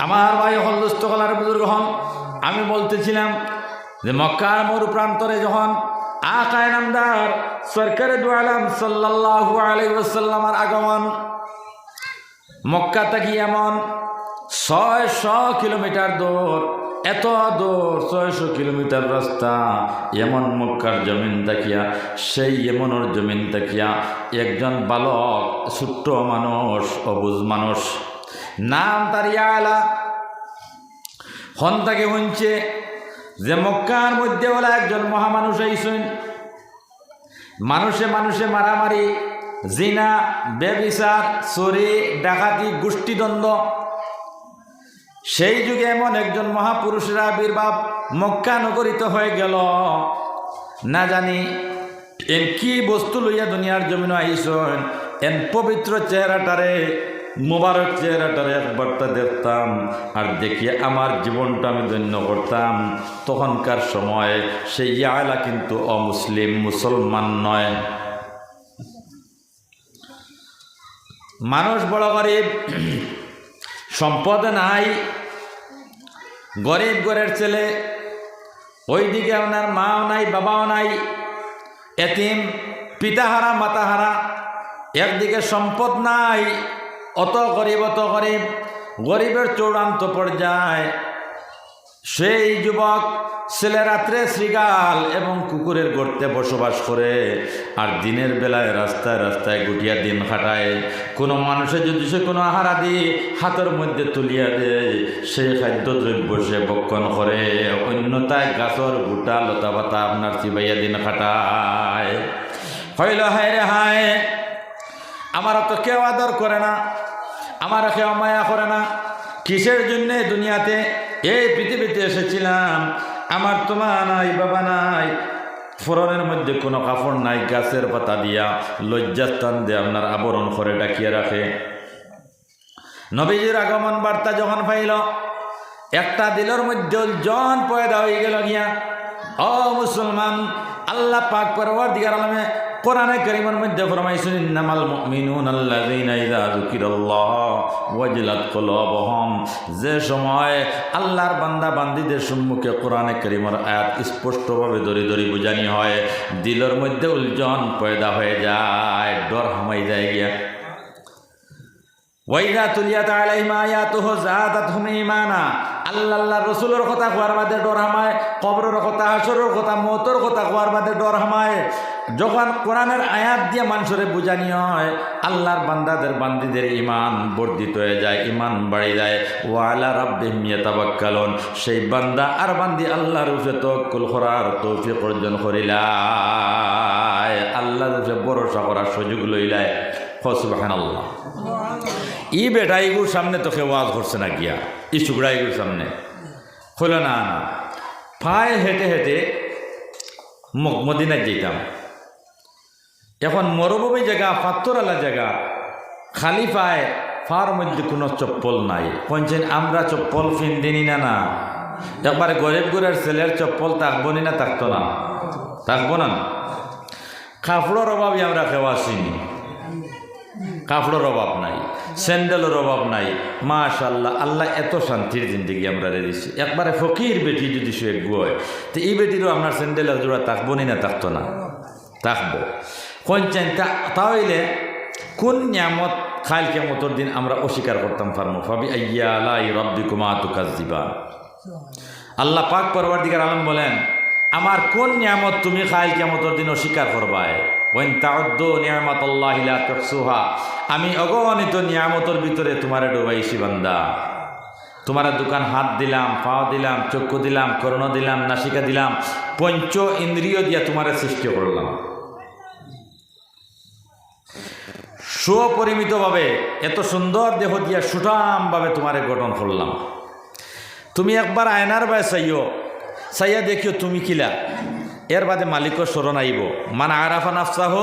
আমার ভাই হলদুস্থ কলার বুজুর্গ হন, আমি বলতেছিলাম যে মক্কার মরু প্রান্তরে যখন আকায়ে নামদার সরকারে দু আলম সাল্লাল্লাহু আলাইহি ওয়াসাল্লামের আগমন, মক্কা থেকে এমন 600 কিলোমিটার দূর, এত দূর 600 কিলোমিটার রাস্তা, এমন মক্কার জমিন তাকিয়া, সেই এমনের জমিন তাকিয়া একজন বালক, ছোট্ট মানুষ, অবুঝ মানুষ, নাম তার ইয়ালা, হন তাকে শুনছে যে মক্কার মধ্যে ওলা একজন মহামানুষ আইসেন, মানুষে মানুষে মারামারি, জিনা, বেবিচার, চুরি, ডাকাতি, গোষ্ঠীদ্বন্দ্ব, সেই যুগে এমন একজন মহাপুরুষের আবির্ভাব মক্কা নগরীতে হয়ে গেল। না জানি এন কি বস্তু লইয়া দুনিয়ার জমিন আইসেন, এন পবিত্র চেহারাটারে, মুবারক চেহারাটারে একবারটা দেখতাম আর দেখিয়ে আমার জীবনটা আমি ধন্য করতাম। তখনকার সময় সেই ইয়ালা কিন্তু অমুসলিম, মুসলমান নয়। মানুষ বড় গরিব, সম্পদ নাই, গরিব ঘরের ছেলে, ওইদিকে আপনার মাও নাই, বাবাও নাই, এতিম, পিতাহারা, মাতাহারা, একদিকে সম্পদ নাই, অত গরিব, অত গরিব, গরিবের চূড়ান্ত পর্যায়ে সেই যুবক ছেলে রাত্রে শৃগাল এবং কুকুরের গর্তে বসবাস করে আর দিনের বেলায় রাস্তায় রাস্তায় গুটিয়া দিন খাটায়। কোনো মানুষের যদি সে কোনো আহারাদি হাতের মধ্যে তুলিয়া দেয়, সেই খাদ্যদ্রব্য সে ভক্ষণ করে, অন্যতায় গাছর গুটা লতা পাতা আপনার চিবাইয়া দিন খাটায়। হইল হায় রে হায়, আমার তো কেউ আদর করে না, আমার কেউ মায়া করে না। কিসের জন্যে দুনিয়াতে এই পৃথিবীতে এসেছিলাম? আমার তো মা নাই, বাবা নাই, ফরনের মধ্যে কোনো কাপড় নাই, গাছের পাতা দিয়া লজ্জাস্থান দিয়ে আপনার আবরণ করে ডাকিয়ে রাখে। নবীজির আগমন বার্তা যখন পাইল, একটা দিলের মধ্যে জন পয়দা হয়ে গেল গিয়া। ও মুসলমান, আল্লাহ পাক পরওয়ারদিগার আলমে কোরআনে কারীমের মধ্যে ফরমাইছেন, ইন্নামাল মুমিনুনা আল্লাযীনা ইযা যুকিরাল্লাহ ওয়াজিলাত কুলুবুহুম। যে সময় আল্লাহর বান্দা বান্দীদের সম্মুখে কোরআনে কারীমের আয়াত স্পষ্টভাবে ধরে ধরে বুঝানি হয়, দিলের মধ্যে উলজন পয়দা হয়ে যায়, ডর হামাই যায় গিয়া। ওয়াইদা তুলিয়াত আলাইহিম আয়াতুহু যাদাতহুম ঈমানা। আল্লাহ রসুলের কথা কোয়ার বাদে ডর হামায়, কবরের কথা, হাসরের কথা, মওতের কথা কোয়ার বাদে ডর হামায়। যখন কোরআনের আয়াত দিয়ে মানুষের বুঝানি হয়, আল্লাহর বান্দাদের বান্দীদের ইমান বর্ধিত হয়ে যায়, ইমান বাড়ি যায়। ওয়া আলা রাব্বিহিম ইয়াতাওয়াক্কালুন। সেই বান্দা আর বান্দি আল্লাহর উপরে তাওয়াক্কুল করার তৌফিক অর্জন করিলায়, আল্লাহর উপরে ভরসা করার সুযোগ লইলায়। সুবহানাল্লাহ। ই বেটা এগুর সামনে তো কেউ ওয়াজ করছে না গিয়া, ই টুকরা এগুর সামনে হলো না। না পায়ে হেঁটে হেঁটে মদিনায় যেতাম। এখন মরুভূমি জায়গা, পাথরওয়ালা জায়গা, খালি পায়ে, পার মধ্যে কোনো চপ্পল নাই। পঞ্চেন আমরা চপ্পল ফিন্দিনি না। না একবারে গরিব ঘরের ছেলের চপ্পল থাকবো না? থাকতো না, থাকবো না। কাপড়ের অভাবই আমরা কেউ আসিনি, কাপড়ের অভাব নাই, স্যান্ডেলের অভাব নাই। মাশাআল্লাহ, আল্লাহ এত শান্তির জিন্দগি আমরা দিচ্ছি। একবারে ফকির বেটি যদি সে হয়, তো এই বেটিরও আপনার স্যান্ডেলের জোড়া থাকবো না? থাকতো না, থাকবো। কোন চিন্তা তাহলে কোন নিয়ামত খাইল কিয়ামতের দিন আমরা অস্বীকার করতাম পারবো? ফাবি আইয়া আলাই রাব্বিকুমা তুকাজ্জিবান। আল্লাহ পাক পরওয়ারদিগার আলম বলেন, আমার কোন নিয়ামত তুমি খাইল কিয়ামতের দিন অস্বীকার করবায়? ওয়াইন তাউদ্দু নিয়ামাতাল্লাহি লা তুহসুহা। আমি অগণিত নিয়ামতের ভিতরে তোমারে ডুবাইছি বান্দা। তোমার দোকান হাত দিলাম, পাও দিলাম, চক্ষু দিলাম, কর্ণ দিলাম, নাসিকা দিলাম, পঞ্চ ইন্দ্রিয় দিয়া তোমারে সৃষ্টি করলাম। সুপরিমিতভাবে এত সুন্দর দেহ দিয়া সুঠামভাবে তোমারে গঠন করলাম। তুমি একবার আয়নার বাই চাইও, চাইয়া দেখিও তুমি কিলা। এর বাদে মালিকর স্মরণ আইব। মান আরাফা নাফসাহু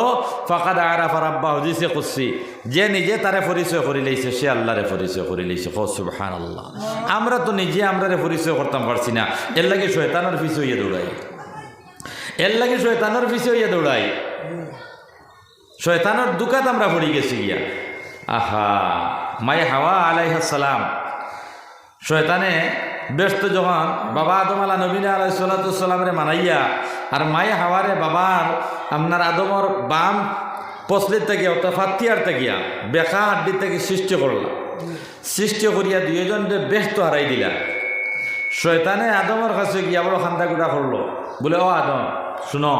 ফাকাদ আরাফা রাব্বাহু। দিছে করছি, যে নিজে তারে পরিচয় করে লইছে, সে আল্লাহরে পরিচয় করে লইছে। সুবহানাল্লাহ। আমরা তো নিজে আমরারে পরিচয় করতাম পারছি না, এর লাগে শয়তানের পিছে হইয়া দৌড়াই, এর লাগে শয়তানের পিছে হইয়া দৌড়াই। শয়তানের দুকাত আমরা পড়ে গেছি গিয়া। আহা, মায়ে হাওয়া আলাইহিস সালাম শয়তানে ব্যস্ত যখন বাবা আদম আলা নবীন আলাইসালামের মানাইয়া আর মায়ে হাওয়ারে বাবার আপনার আদমর বাম পসলির তেগিয়া অর্থাৎ ফাতিয়ার তেগিয়া বেকা হাড্ডির থেকে সৃষ্টি করলাম। সৃষ্টি করিয়া দুইজনকে ব্যস্ত হারাই দিলা। শয়তানে আদমের কাছে গিয়া বড় খান্দা গুড়া করলো, বলে ও আদম শুনো,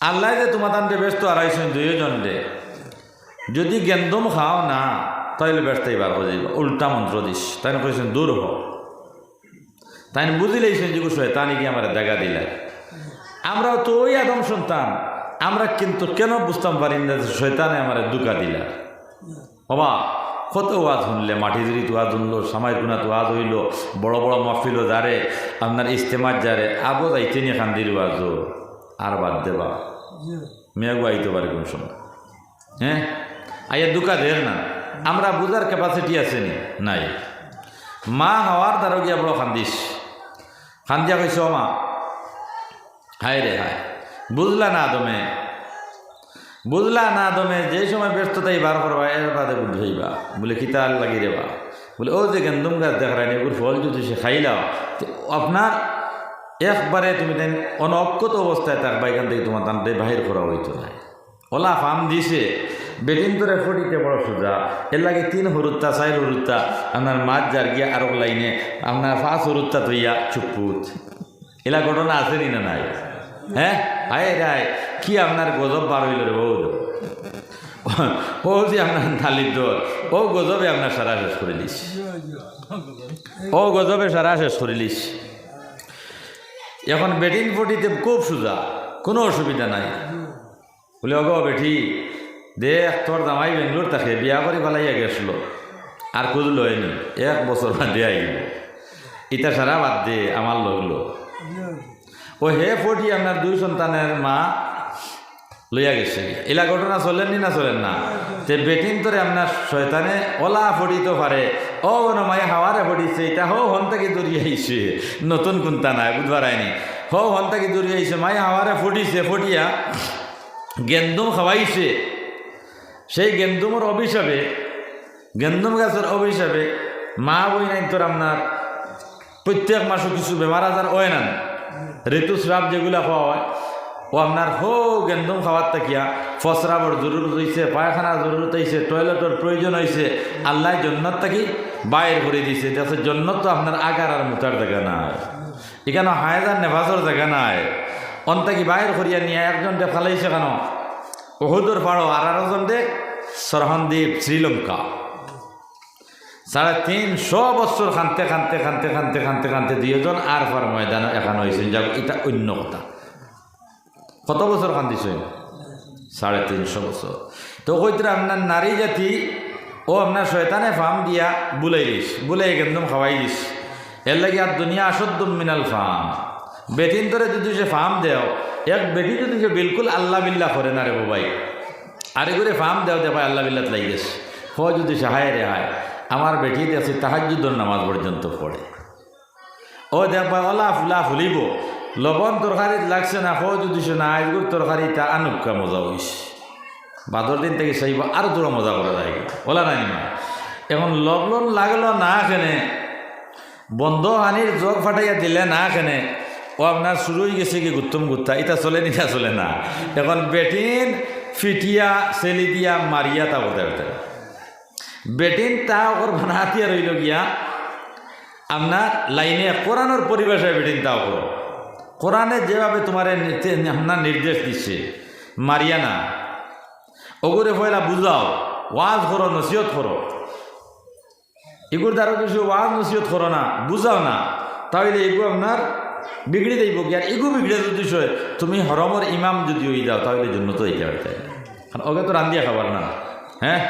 আল্লাহ যে তোমার তানতে ব্যস্ত হারাইছেন দুইজনকে, যদি গেন্দম খাও না তাইলে ব্যস্ত এবার হয়ে যাইব, উল্টা মন্ত্র দিস। তাই কইছেন দূর হ। তাই বুঝিলেইছেন যে শয়তানি কি আমার দেখা দিলাই। আমরাও তো ওই আদম সন্তান, আমরা কিন্তু কেন বুঝতাম পারি না যে শয়তানে আমার দুকা দিলা। বাবা কত ওয়াজ শুনলে, মাটি জুড়ি তো ওয়াজ শুনলো, সামাই গুণা তো ওয়াজ হইল, বড় বড় মহফিলও যারে আপনার ইস্তেমার যারে আবো যাইতে নিয়ে খান্দির ওয়াজও আর বাদ দেবা মেয়াগু আইতে পারে কোন সময়। হ্যাঁ আইয়া দুকা দের না, আমরা বুঝার ক্যাপাসিটি আছে নি নাই। মা হওয়ার দ্বারা গিয়া বড় খান্দিস, খান্দিয়া কইস মা হায় রে হায়, বুঝলা না আদমে, বুঝলা না আদমে, যে সময় ব্যস্ততাই বার করবা এর বাদে বুঝাইবা। বলে কিতাল লাগি রে বা, বলে ও যে গেন্দম গাছ দেখায় এগুলো ফল যদি সে খাইলাও আপনার একবারে তুমি দেন অনক্ষত অবস্থায় থাকবা, এখান থেকে তোমার তানতে বাহির করা হইতো না। ওলা ফার্ম দিছে বেদিন করে ফটিতে বড় সোজা, এর লাগে 3 হরুত্তা 4 হরুত্তা আপনার মাছ যার গিয়া আরো লাইনে আপনার 5 হরুত্তা তৈয়া চুপুত। এলা ঘটনা আছে নি না নাই? হ্যাঁ হায় রায় কি আপনার গজব বার হইল রে বউ, ও যে আপনার থালির দর ও গজবে আপনার সারা শেষ করে দিস, ও গজবে সারা শেষ করে দিস। এখন বেটিন ফটিতে খুব সোজা, কোনো অসুবিধা নাই। বলে অগ বেটি দেখ তোর জামাই বেঙ্গলোর থাকে বিয়া করে ফেলাইয়া গেছিল, আর খুঁজল হয়নি, 1 বছর বাদে আইব, ইটা সারা বাদ দে আমার লগলো। ও হে ফটি আপনার 2 সন্তানের মা লইয়া গেছে। এলা ঘটনা চলেননি না চলেন না? তে বেটিন তোরে আপনার শয়তানে ওলা ফটিতে পারে, ও মায়ে হাওয়ারে ফটিছে, এটা হো হন থেকে দূরিয়ে আইছে, নতুন কোনটা নাই বুধবার আইনি, হো হন থেকে দূরিয়ে আইছে, মায়ে হাওয়ারে ফটিছে, ফটিয়া গেন্দম খাওয়াইছে। সেই গেন্দুমের অভিশাপে, গেন্দুম গাছের অভিশাপে মা বই নাই তোর আপনার প্রত্যেক মাসে কিছু বেমার আজার হয় না, ঋতুস্রাব যেগুলা খাওয়া হয়, ও আপনার হো গেন্দুম খাওয়ার তাকিয়া ফসরাবর জরুরত হয়েছে, পায়খানার জরুরত হয়েছে, টয়লেটের প্রয়োজন হয়েছে, আল্লাহ জন্নত থাকি বাইর করে দিছে। যাতে জন্নত তো আপনার আগার আর মুতার জায়গা নাই, এখানে হায়দার নেভাজর জায়গা নাই, অন্তাকি বাইর করিয়া নিয়ে একজনকে ফালাইছে কেন ওহুদুর পাড়ো, আর আরেকজনকে সরহনদ্বীপ শ্রীলঙ্কা। 350 বছর খানতে খানতে খানতে খানতে খানতে খানতে 2 জন আর ফার ময়দান এখানে হয়েছেন, যাব এটা অন্য কথা। কত বছর খান্দিছে? 350 বছর। তো কইতে আপনার নারী জাতি ও আপনার শয়তানে ফার্ম দিয়া বুলাই দিস, বুলাই একদম খাওয়াই দিস। এর লাগে আর দুনিয়া আসদ্দম মিনাল ফার্ম। বেটিন ধরে যদি সে ফার্ম দেও, এক বেটি যদি সে বিলকুল আল্লাহ বিল্লাহ করে না রে বাবাই, আরে করে ফার্ম দেও দেখায় আল্লাহ বিল্লাত লাগিস, হ যদি সে হায় রে হায় আমার বেটি আছে তাহাজ্জুদের নামাজ পর্যন্ত পড়ে, ও দেখবা ওলা ফুলা ফুলিব, লবণ তরকারিত লাগছে না, হ যদি সে না আইগুর তরকারিটা আনুকা মজা হইস, বাদর দিন থেকে চাইব আরো তোরা মজা করা যায় ওলা নাই মা। এখন লবণ লাগলো না কেনে, বন্ধ হানির জগ ফাটাইয়া দিলে না কেনে, ও আপনার শুরু হয়ে গেছে কি গুত্তম গুত্তা, এটা চলে নিটা চলে না। এখন বেটিন ফিটিয়া সেলি দিয়া মারিয়া তা বলতে পারতে, বেটিন তা ওর ভানাহাতিয়া রইল গিয়া আপনার লাইনে কোরআনের পরিবেশে বেটিন তাও করো, কোরআনে যেভাবে তোমার আপনার নির্দেশ দিচ্ছে মারিয়া না, ওগুলো পয়লা বুঝাও, ওয়াজ করো, নসিহত করো, এগুলো দ্বারা কিছু ওয়াজ নসিহত করো না, বুঝাও না, তাহলে এগুলো আপনার বিগড়ে দেব কি। আর এগু বিগড়ে যদি তুমি হরমর ইমাম যদি ওই দাও তাহলে জন্য তো এইটা পারতে, কারণ ওকে তো রান্দিয়া খাবার না, হ্যাঁ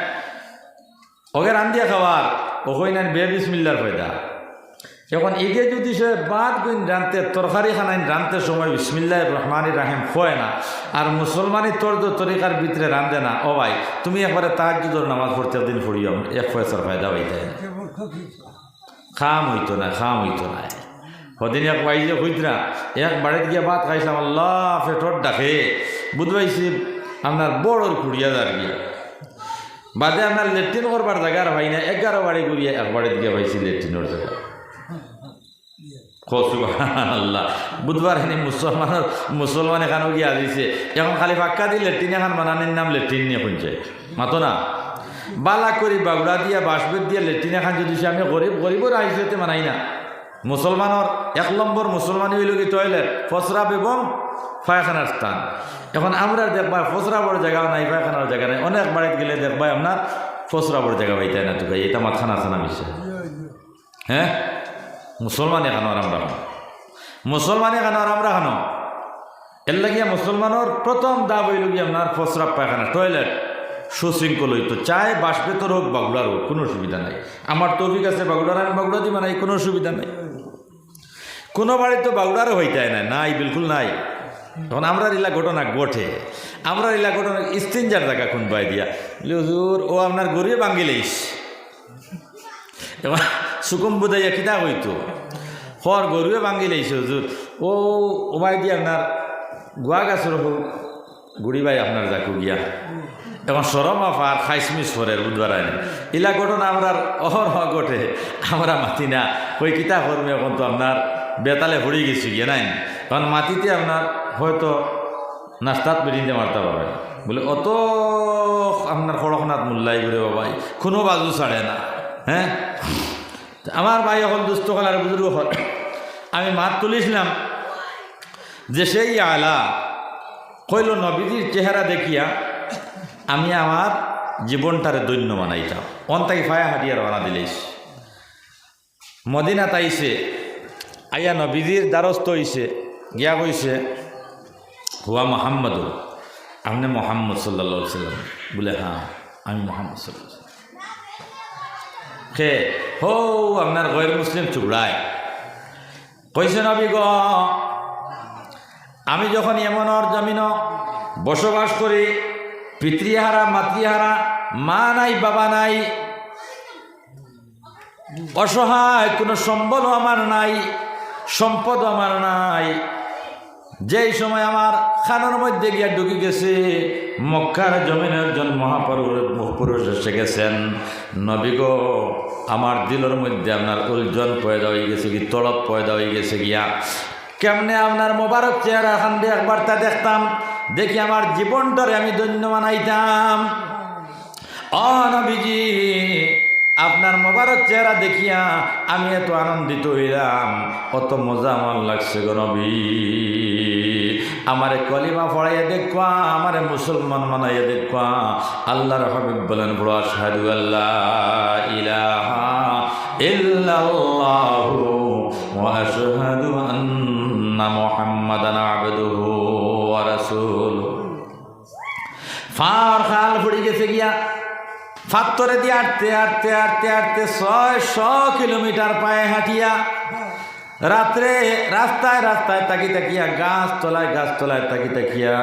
ওকে রান্দিয়া খাবার, ওই না বে বিসমিল্লার ফয়দা। এখন এগে যদি সে বাদ গুণ রানতে তরকারি খানাইন রানতে সময় বিসমিল্লাহির রহমানির রাহিম হয় না, আর মুসলমানি তরিকার ভিতরে রান্ধে না, ও ভাই তুমি একবারে তাহাজ্জুদের নামাজ পড়তে দিন পড়িও, 1 পয়সার ফায়দা হইতে খাম হইতো না, খাম হইতো না। সদিন এক বাইজে হইতরা এক বাড়িতে গিয়ে ভাত খাইছিলাম, আল্লাহ পেটর ডাকে বুধবাইছি আপনার বড় কুড়িয়া দাঁড় গিয়া বাদে আপনার লেট্রিন করবার জায়গা আর ভাই না 11 বাড়ি ঘুরিয়ে একবারে দিকে পাইছি লেট্রিনের জায়গা। আল্লাহ বুধবার এনে মুসলমান এখানেও গিয়া দিছে এখন খালি ফাক্কা দিয়ে লেট্রিন এখন বানানোর নাম লেট্রিন নিয়ে শুনছে মাতো না বালা করি বাগুড়া দিয়া বাঁশবেত দিয়া লেট্রিন এখন যদি আমি গরিবর আইসতে মানাই না। মুসলমানের 1 নম্বর মুসলমানি হইল কি টয়লেট ফসরাব এবং পায়খানার স্থান। এখন আমরা দেখবা ফসরাবর জায়গা নাই পায়খানার জায়গা নাই, অনেক বাড়িতে গেলে দেখবা আপনার ফসরাবর জায়গা পাইতে না। তো ভাই এটা মাথানা আছে না বিষয় হ্যাঁ মুসলমান এখানো আর আমরা খানো মুসলমান এখানো আর আমরা খানো এর লাগিয়া মুসলমানের প্রথম দাব হইল গিয়ে আপনার ফসরাব পায়খানা টয়লেট সুশৃঙ্খল হইতো চাই বাঁশবেতর হোক বাগুড়ার হোক কোনো অসুবিধা নাই। আমার তৌফিক আছে বাগুড়ার আমি বাগুড়া দিবা নাই কোনো অসুবিধা নাই। কোনো বাড়ি তো বাগুড়ারও হইতে না নাই বিলকুল নাই। এখন আমরা রিলা ঘটনা ঘটে আমরা রিলা ঘটনা স্তিনজার জায়গা খুন পাই দিয়া হুজুর ও আপনার গরিয়ে বাঙ্গিলেইস এবার সুকুম বুঝাইয়া কিতা হইতো হর গরুয়ে বাঙ্গিলেইস হুজুর ও ওবাই দিয়ে আপনার গোয়া গাছের হোক গুড়ি ভাই আপনার যাকু গিয়া এখন সরম আফার খাইসমিস ফরের বুধবার আইন ইলা ঘটনা আমরা অহরহ ঘটে আমরা মাতি না ওই কিতা করবে এখন তো আপনার বেতালে ভরি গেছি গিয়ে নাই কারণ মাটিতে আপনার হয়তো নাস্তাত বেরিয়ে মারতে পারবে বলে অত আপনার খড়খনাথ মূল্যাই করে বাবাই কোনো বাজু ছাড়ে না। হ্যাঁ আমার ভাই এখন দুস্থ হল আর বুজুর্গ হল আমি মাত তুলিছিলাম যে সেই আলা কইল নবীজির চেহারা দেখিয়া আমি আমার জীবনটারে দৈন্য বানাইতাম অন্তাকে ফায়া হাটিয়ার বানা দিলেইস মদিনা তাইছে আইয়া নবীজির দ্বারস্থ হইছে গিয়া কইছে হুয়া মোহাম্মদ আপনি মোহাম্মদ সাল্লাল্লাহু আলাইহি সাল্লাম বলে হ্যাঁ আমি মোহাম্মদ সাল্লাল্লাহু আলাইহি সাল্লাম কে হো আপনার গैर মুসলিম চুড়ায় কইছে নবী গো আমি যখন এমনর জমিন বসবাস করি পিতৃহারা মাতৃহারা মা নাই বাবা নাই অসহায় কোনো সম্বলও আমার নাই সম্পদ আমার নাই যেই সময় আমার খানোর মধ্যে গিয়া ঢুকে গেছে মক্কার জমিনের একজন মহাপুরুষ এসে গেছেন নবী গো আমার দিলের মধ্যে আপনার উলজন পয়দা হয়ে গেছে কি তড়প পয়দা হয়ে গেছে গিয়া কেমনে আপনার মোবারক চেহারা খান দিয়ে একবার তা দেখতাম দেখি আমার জীবনটারে আমি ধন্য বানাইতাম। নবীজি আপনার মোবারক চেহারা দেখিয়া আমি এত আনন্দিত হইলাম কত মজা আমার লাগছে গো নবী আমারে কলিমা পড়াইয়া দেখবা আমারে মুসলমান বানাইয়া দেখবা। আল্লাহর হাবিব বলেন বড় আশহাদু আল্লা ইলাহা ইল্লাল্লাহু ওয়া আশহাদু আন্না মুহাম্মাদান আবদুহু ওয়া রাসূলুহু। ফার খাল ফুড়ি গেছে গিয়া ফাত্তরে দিয়ে আটতে আটতে আটতে আটতে 600 কিলোমিটার পায়ে হাঁটিয়া রাত্রে রাস্তায় রাস্তায় তাকি তাকিয়া গাছ তলায় তাকি তাকিয়া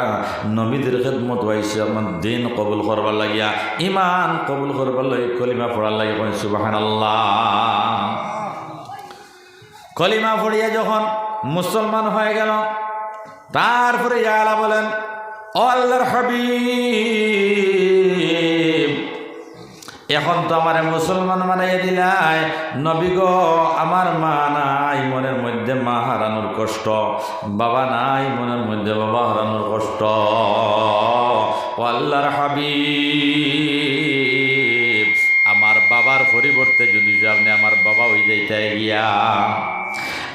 নবীদের খেদমত হয়েছে আমার দিন কবুল করবার লাগিয়া ইমান কবুল করবার লাগে কলিমা পড়ার লাগে সুবহানাল্লাহ। কলিমা পড়িয়া যখন মুসলমান হয়ে গেল তারপরে ইয়ালা বলেন ও আল্লাহর হাবিব এখন তো আমার মুসলমান বানাইয়া দিলাই নবী গো আমার মা নাই মনের মধ্যে মা হারানোর কষ্ট বাবা নাই মনের মধ্যে বাবা হারানোর কষ্ট ও আল্লাহর হাবিব আমার বাবার পরিবর্তে যদি আপনি আমার বাবা হয়ে যাইতে গিয়া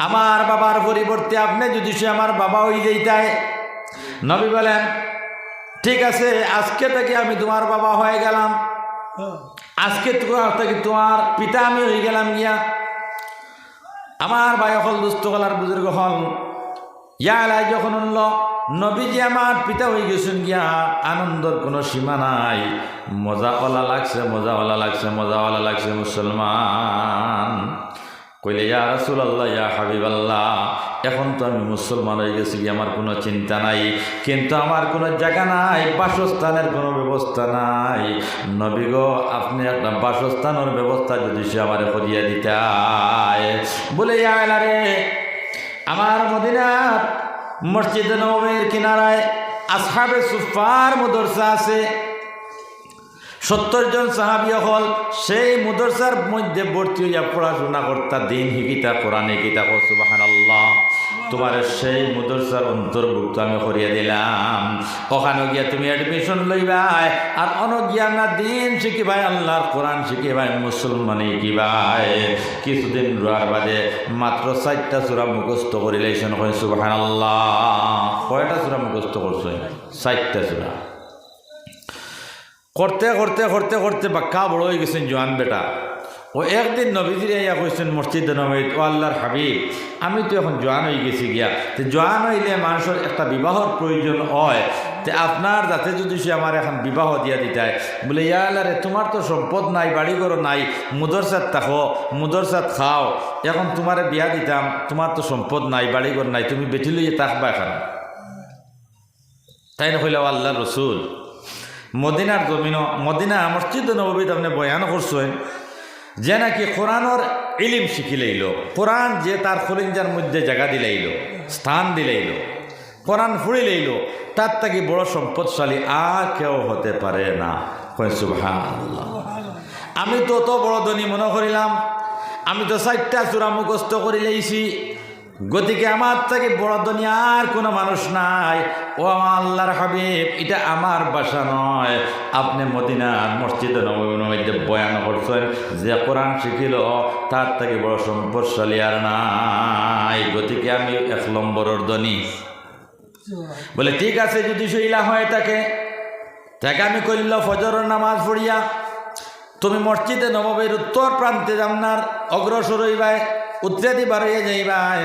আমার বাবার পরিবর্তে আপনি যদি সে আমার বাবা হয়ে যাইতে নবী বলেন ঠিক আছে আজকে থেকে আমি তোমার বাবা হয়ে গেলাম আজকে থেকে তোমার পিতা আমি হয়ে গেলাম গিয়া। আমার ভাই হল দুস্থ হলার বুজুর্গ হল ইয়ালাই যখন উনল নবীজি আমার পিতা হয়ে গেছেন গিয়া আনন্দর কোনো সীমা নাই মজাওয়ালা লাগছে মুসলমান কইলে ইয়া রাসূলুল্লাহ ইয়া হাবিবাল্লাহ এখন তো আমি মুসলমান হয়ে গেছি আমার কোনো চিন্তা নাই কিন্তু আমার কোনো জায়গা নাই বাসস্থানের কোনো ব্যবস্থা নাই নবী গো আপনি একটা বাসস্থানের ব্যবস্থা যদি সে আমার করিয়া দিতায় বলে ইয়া রে আমার মদিনার মসজিদে নববীর কিনারায় আসহাবে সুফার মাদ্রাসা আছে 70 জন সাহাবী হল সেই মাদ্রাসার মধ্যে ভর্তি হইয়া পড়াশোনা করতা, দিন শিকিতা, কোরআন শিকিতা। সুবহানাল্লাহ, তোমার সেই মাদ্রাসার অন্তর্ভুক্ত আমি করিয়া দিলাম। ওখানে গিয়া তুমি অ্যাডমিশন লইবাই, আর অনগিয়া না দিন শিখিবাই, আল্লাহর কোরআন শিখিবাই, মুসলমানি শিখিবাই। কিছুদিন রোয়ার বাদে মাত্র 4টা সূরা মুখস্থ করিলেছেন। সুবহানাল্লাহ, কয়টা সূরা মুখস্থ করছেন? 4টা সূরা। করতে করতে করতে করতে বাক্কা বড় হয়ে গেছেন জোয়ান বেটা। ও একদিন নবীজির ইয়া কইছেন মসজিদে নবীত, ও আল্লাহর হাবিব, আমি তো এখন জোয়ান হয়ে গেছি গিয়া, তো জোয়ান হইলে মানুষের একটা বিবাহর প্রয়োজন হয়, তো আপনার যাতে যদি সে আমার এখন বিবাহ দিয়া দিতায়। বলে ইয়া আল্লাহ রে, তোমার তো সম্পদ নাই, বাড়িঘর নাই, মুদরসাত থাকো, মুদরসাত খাও, এখন তোমারে বিয়া দিতাম, তোমার তো সম্পদ নাই, বাড়িঘর নাই, তুমি বেটি লইয়ে থাকবা এখন। তাই না কইলা আল্লাহ রসুল মদিনার জমিন, মদিনা মসজিদ নববীত আপনি বয়ান করছেন যে নাকি কোরআনের ইলিম শিখিলেইল, কোরআন যে তার খলিঞ্জার মধ্যে জায়গা দিলাইল, স্থান দিলাইল, কোরআন ফুড়িলেইল, তার থেকে বড় সম্পদশালী আর কেউ হতে পারে না। সুবহানাল্লাহ, আমি তো অত বড় ধনী মনে করিলাম, আমি তো 4টা সূরা মুখস্থ করিলেইছি, গতিকে আমার থেকে বড় ধনী আর কোনো মানুষ নাই। ও আমার আল্লাহর হাবিব, এটা আমার বাসা নয়, আপনি মদিনার মসজিদে নববীর মধ্যে বয়ান করছেন যে কোরআন শিখিল তার থেকে বড় সম্পদশালী আর নাই, গতিকে আমি 1 নম্বরের ধনী। বলে ঠিক আছে, যদি শৈলা হয় তাকে আমি কইল ফজরের নামাজ পড়িয়া তুমি মসজিদে নববীর উত্তর প্রান্তে জান্নার অগ্রসর হইবাই, উত্তরাদি বার হইয়া যাইবাই,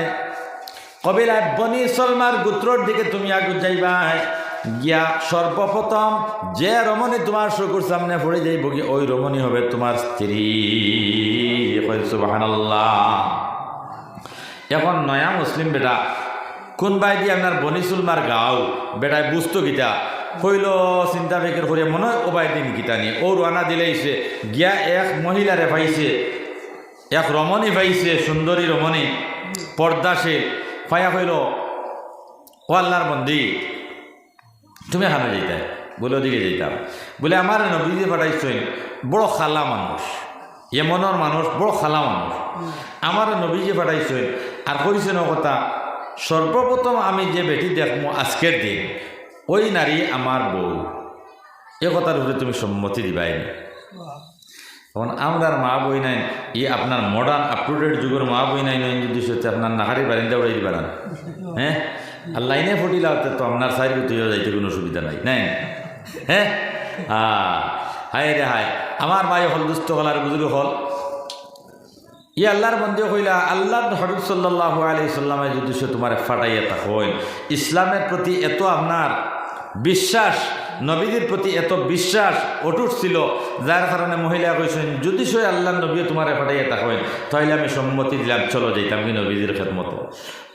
কবিলায় বনি সলমার গোত্রর দিকে তুমি আগু যাইবাই, গিয়া সর্বপ্রথম যে রমণী তোমার চকুর সামনে পড়ে যাইব কি ওই রমণী হবে তোমার স্ত্রী। সুবহানাল্লাহ। এখন নয়া মুসলিম বেটা কোন বাই দিয়ে আপনার বনি সুলমার গাও বেটায় বুঝতো গীতা হইল, চিন্তা বেকের করিয়া মনে হয় ওবাই দিন গীতা নিয়ে ও রানা দিলেইছে, গিয়া এক মহিলারে পাইছে, এক রমণী পাইছে, সুন্দরী রমণী, পর্দাশীল, পাইয়া হইল ও আল্লাহর বন্দি তুমি এখানে যেতাম? বলে ওদিকে যেতাম। বলে আমার নবীজি পাঠাইছেন বড় খালা মানুষ, এমনের মানুষ, বড় খালা মানুষ, আমার নবীজি পাঠাইছেন আর কইছেন কথা, সর্বপ্রথম আমি যে বেটি দেখবো আজকের দিন ওই নারী আমার বউ, এ কথার উপরে তুমি সম্মতি দিবাই না। তখন আমরার মা বই নাই, ই আপনার মডার্ন আপ টু ডেট যুগের মা বই নাই নয়, যদি সত্যি আপনার নাহারি বারিন্দা উড়াই দিবা না, হ্যাঁ, আর লাইনে ফুটিলা তো আপনার সাইড তুইও যাইতে কোনো সুবিধা নাই, নাই, হ্যাঁ। হায় রে হায়, আমার মাই হল দুস্থ হল আর বুজুর্গ হল, ই আল্লাহর বন্দী হইলা, আল্লাহ হাবিব সাল্লাল্লাহু আলাইহি সাল্লামে যদি সে তোমার ফাটাইয়া থাকেন, ইসলামের প্রতি এত আপনার বিশ্বাস, নবীদের প্রতি এত বিশ্বাস অটুট ছিল, যার কারণে মহিলা কইছেন যদি সে আল্লাহ নবী তোমার ফাটাইয়া থাকেন তাহলে আমি সম্মতি দিলাম, চলো যাইতাম কি নবীদের খেদমত।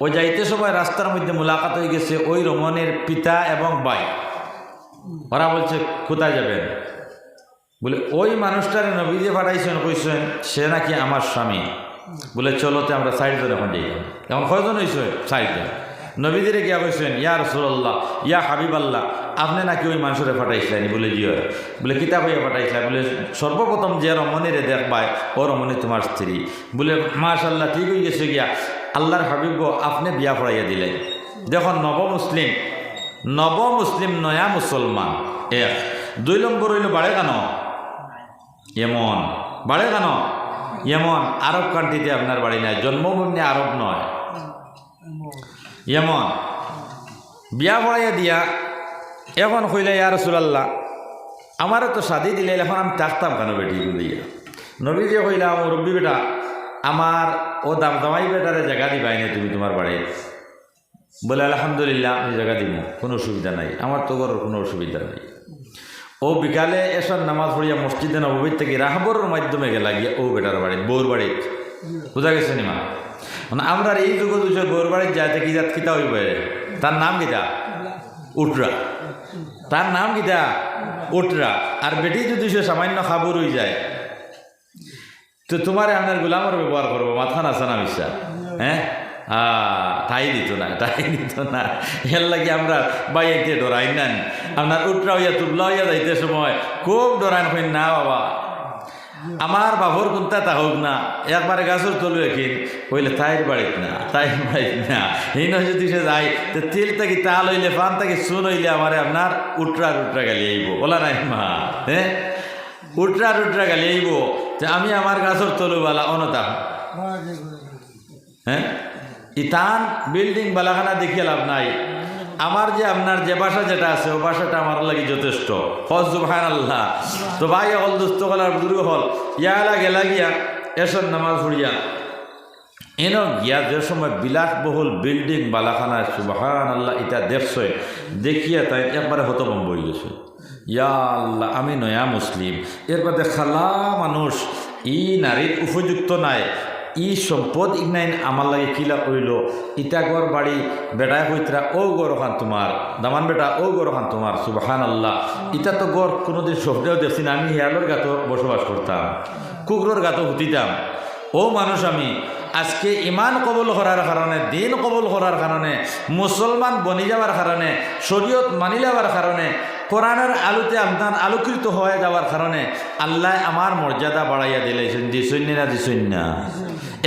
ওই যাইতে সময় রাস্তার মধ্যে মোলাকাত হয়ে গেছে ওই রমণের পিতা এবং ভাই, ওরা বলছে কোথায় যাবেন? বলে ওই মানুষটারে নবী যে পাঠাইছেন কইছেন সে নাকি আমার স্বামী, বলে চলোতে আমরা 4 জন এখন যাই। এখন কয়জন হয়েছে? 4 জন। নবীদের গিয়া কইছেন ইয়া রাসূলুল্লাহ, ইয়া হাবিবাল্লাহ, আপনি নাকি ওই মানুষরে পাঠাইছিলেন? বলে জি। বলে কিতাব হইয়া পাঠাইছিলেন? বলে সর্বপ্রথম যে রমণীরে দেখবাই ও রমণী তোমার স্ত্রী। বলে মাশাআল্লাহ, ঠিক হয়ে গেছে গিয়া, আল্লাহর হাবিব আপনি বিয়া পড়াইয়া দিলেন। দেখুন নব মুসলিম নয়া মুসলমান, 1। 2 নম্বর হইল বাড়ে কেন এমন, বাড়ে কেন এমন, আরব কান্ট্রিতে আপনার বাড়ি নাই, জন্মভূমি আরব নয়, এমন। বিয়া পড়াইয়া দিয়া এখন কইলে ইয়া রাসূলুল্লাহ আমারও তো শাদি দিলে, এখন আমি থাকতাম কেন বেটি বলিয়া? নবী যে কইলাম রব্বি বেটা আমার ও দামাই বেটারে জায়গা দিবাই না তুমি তোমার বাড়ি? বলে আলহামদুলিল্লাহ আমি জায়গা দিব, কোনো অসুবিধা নাই, আমার তো ঘরের কোনো অসুবিধা নেই। ও বিকালে এসব নামাজ পড়িয়া মসজিদে নববীর থেকে রাহবরের মাধ্যমে গেলা গিয়া ও বেটার বাড়ি, বউর বাড়ি, বুঝা গেছে নিমা? মানে আমরা এই যুগ দুশো বউর বাড়ির যাইতে কি জাত কিতা হইব, তার নাম কিতা? উটরা। তার নাম কিতা? উটরা। আর বেটি যদি সে সামান্য খাবর হয়ে যায় তো তোমার আপনার গোলামের ব্যবহার করবো, মাথা নাচা না বিশ্বাস, হ্যাঁ? ঠাই দিত না এর লাগে আমরা বাইতে ডরাই না আপনার উটরা হইয়া তুবলা হইয়া যাইতে সময় খুব ডরান হই না বাবা আমার বাবর কোনটা তা হোক না একবারে গাছের তলু এখিন কইলে তাইর বাড়িত না এই নয় যদি সে যায় তো তেল থাকি তাল হইলে পান থাকি চুন হইলে আমার আপনার উটরা গালি আইব বলা নাই মা হ্যাঁ উটরা গালি আইব যে আমি আমার গাছের তলুবালা অনতা হ্যাঁ ইতান বিল্ডিং বালাখানা দেখিয়ে লাভ নাই আমার যে আপনার যে বাসা যেটা আছে ও বাসাটা আমার লাগে যথেষ্ট হজ সুবহানাল্লাহ তো ভাই হল দুস্থ হলার বুজুর্গ হল ইয়া গেলা গিয়া এসব নামাজ পড়িয়া এনো গিয়া যে সময় বিলাসবহুল বিল্ডিং বালাখানা সুবহানাল্লাহ এটা দেখছে দেখিয়া তাই একবারে হতভম্ব হয়ে গেছে ইয়া আল্লাহ আমি নয়া মুসলিম এরপরে খালা মানুষ ই নারীর উপযুক্ত নাই ই সম্পদ ইগনাইন আমার লাগে কিলা কইল ইটা গড় বাড়ি বেটায় হইতরা ও গড় খান তোমার দামান বেটা ও গড় খান তোমার সুবহানাল্লাহ ইটা তো গড় কোনোদিন স্বপ্নেও দেখছি না আমি হিয়ালোর গাতো বসবাস করতাম কুকুরের গাতো হুতিতাম ও মানুষ আমি আজকে ইমান কবুল করার কারণে দিন কবুল করার কারণে মুসলমান বনি যাওয়ার কারণে শরীয়ত মানি যাওয়ার কারণে কোরআনের আলোতে আপনার আলোকিত হয়ে যাওয়ার কারণে আল্লাহ আমার মর্যাদা বাড়াইয়া দিলেছেন দিছই না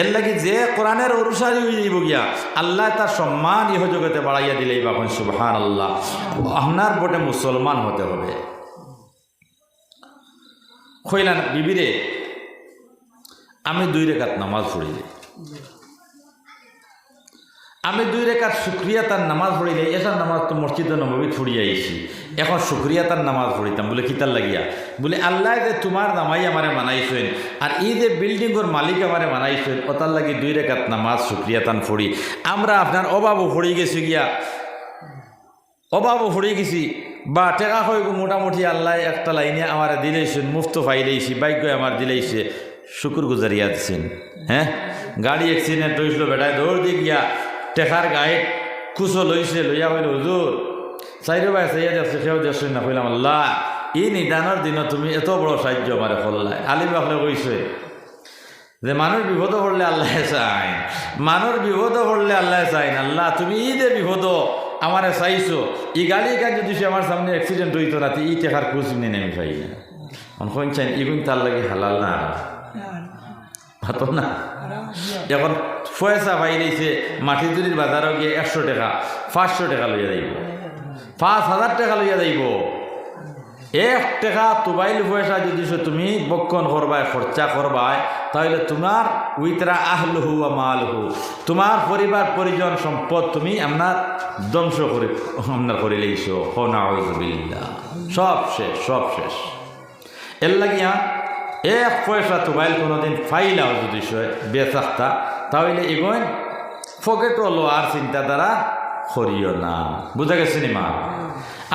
এর লাগে যে কোরআনের অনুসারী হয়ে যাইব গিয়া আল্লাহ তার সম্মান ইহ জগতে বাড়াইয়া দিলেই বাখন সুবহানাল্লাহ আপনার বটে মুসলমান হতে হবে কইলাম বিবিরে আমি 2 রাকাত নামাজ পড়ি আমি 2 রাকাত শুকরিয়াতার নামাজ পড়িলে এসার নামাজ তো মসজিদে নববী পড়িয়া আইছি এখন শুকরিয়াতার নামাজ পড়িতাম বলে কিতার লাগিয়া বলে আল্লাহ যে তোমার নামাই আমারে মানাইছেন আর এই যে বিল্ডিংয়ের মালিক আমারে মানাইছেন ওতার লাগি 2 রাকাত নামাজ শুকরিয়াতান পড়ি আমরা আপনার অভাবও পড়ে গেছি গিয়া অভাবও পড়ে গেছি বা টেকা হয়ে মোটামুটি আল্লাহ একটা লাইনে আমারে দিলেছেন মুফত পাইলেইছি ভাগ্য আমার দিলেইছে শুকুর গুজারিয়া দিচ্ছেন হ্যাঁ গাড়ি অ্যাক্সিডেন্ট হয়েছিল বেটায় দৌড় দিয়ে গিয়া টেকার গায়ে কুচো লইছে লইয়া হইল হুজুর চাইরে ভাই চাইয়া যাচ্ছে সেও দেখছেন না কইলাম আল্লাহ এই নিদানের দিন তুমি এত বড় সাহায্য আমারে করলাই আলিম বাকলে কইছে যে মানুষ বিপদ পড়লে আল্লাহ চাই মানুষ বিপদ পড়লে আল্লাহ চাই না আল্লাহ তুমি ই যে বিপদ আমারে চাইছো ই গাড়ি কাজ যদি সে আমার সামনে অ্যাক্সিডেন্ট হইতো না ই টেকার কুচ নিয়ে নেমে পাই না এখন চাই ইগুন তার লাগে হালাল না ভাতো না এখন পয়সা পাইলেছে মাটি জুড়ির বাজারও গিয়ে 100 টাকা 500 টাকা লইয়া যাইব 5000 টাকা লইয়া যাইব 1 টাকা তোবাইল পয়সা যদি তুমি বক্ষণ করবায় খরচা করবায় তাহলে তোমার উইতরা আহলহু ওয়া মালহু তোমার পরিবার পরিজন সম্পদ তুমি আপনার ধ্বংস করে আপনার করে লইছো নাউযুবিল্লাহ সব শেষ এর লাগিয়া 1 পয়সা তোবাইল কোনোদিন ফাইলাও যদি বেচাক্তা তাহলে এগোন ফকেট হলো আর চিন্তাধারা করিও না বুঝা গেছে নি মা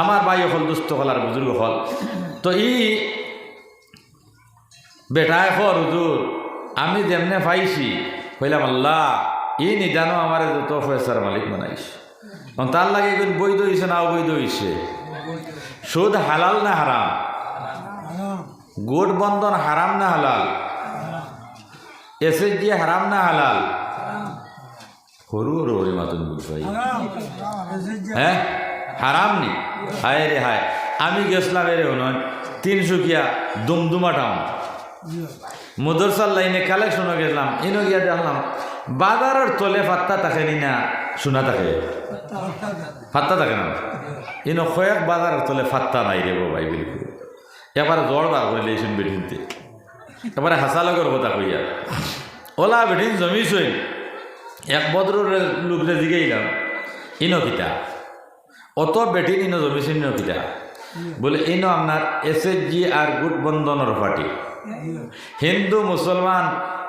আমার ভাই হল দুস্থ হল আর বুজুর্গ হল তো ই বেটায় হর হুজুর আমি যেমনে পাইছি কইলাম আল্লাহ ই নিদানো আমার যত পয়সার মালিক বানাইছে তার লাগে এগুলো বৈধ হয়েছে না অবৈধ হয়েছে সুদ হালাল না হারাম গোট বন্ধন হারাম না হালাল এসএসজি হারাম না হালাল হরু মাতুন বুঝাই হ্যাঁ হারাম নি হায় রে হায় আমি গেছিলাম এরে নয় 300 দুমদুমা টাউন মদরসার লাইনে কালেকশনে গেলাম ইনো গিয়া দেখলাম বাজারের তলে ফাত্তা থাকে না শোনা থাকে ফাত্তা থাকে না ইনো কয়েক বাজারের তলে ফাত্তা নাই রে ভাই বিলকুল এবারে জ্বর বার করে লেছেন বেঠিনতে এবারে হাসালগর কথা কইয়া ওলা বেঠিন জমিছই এক বদর লোকরে জিগাইলাম ইনো কিতা অত বেঠিন ইনো জমিছেন ইনো কিতা বলে ইনো আপনার এসএসজি আর গুট বন্ধনের পার্টি হিন্দু মুসলমান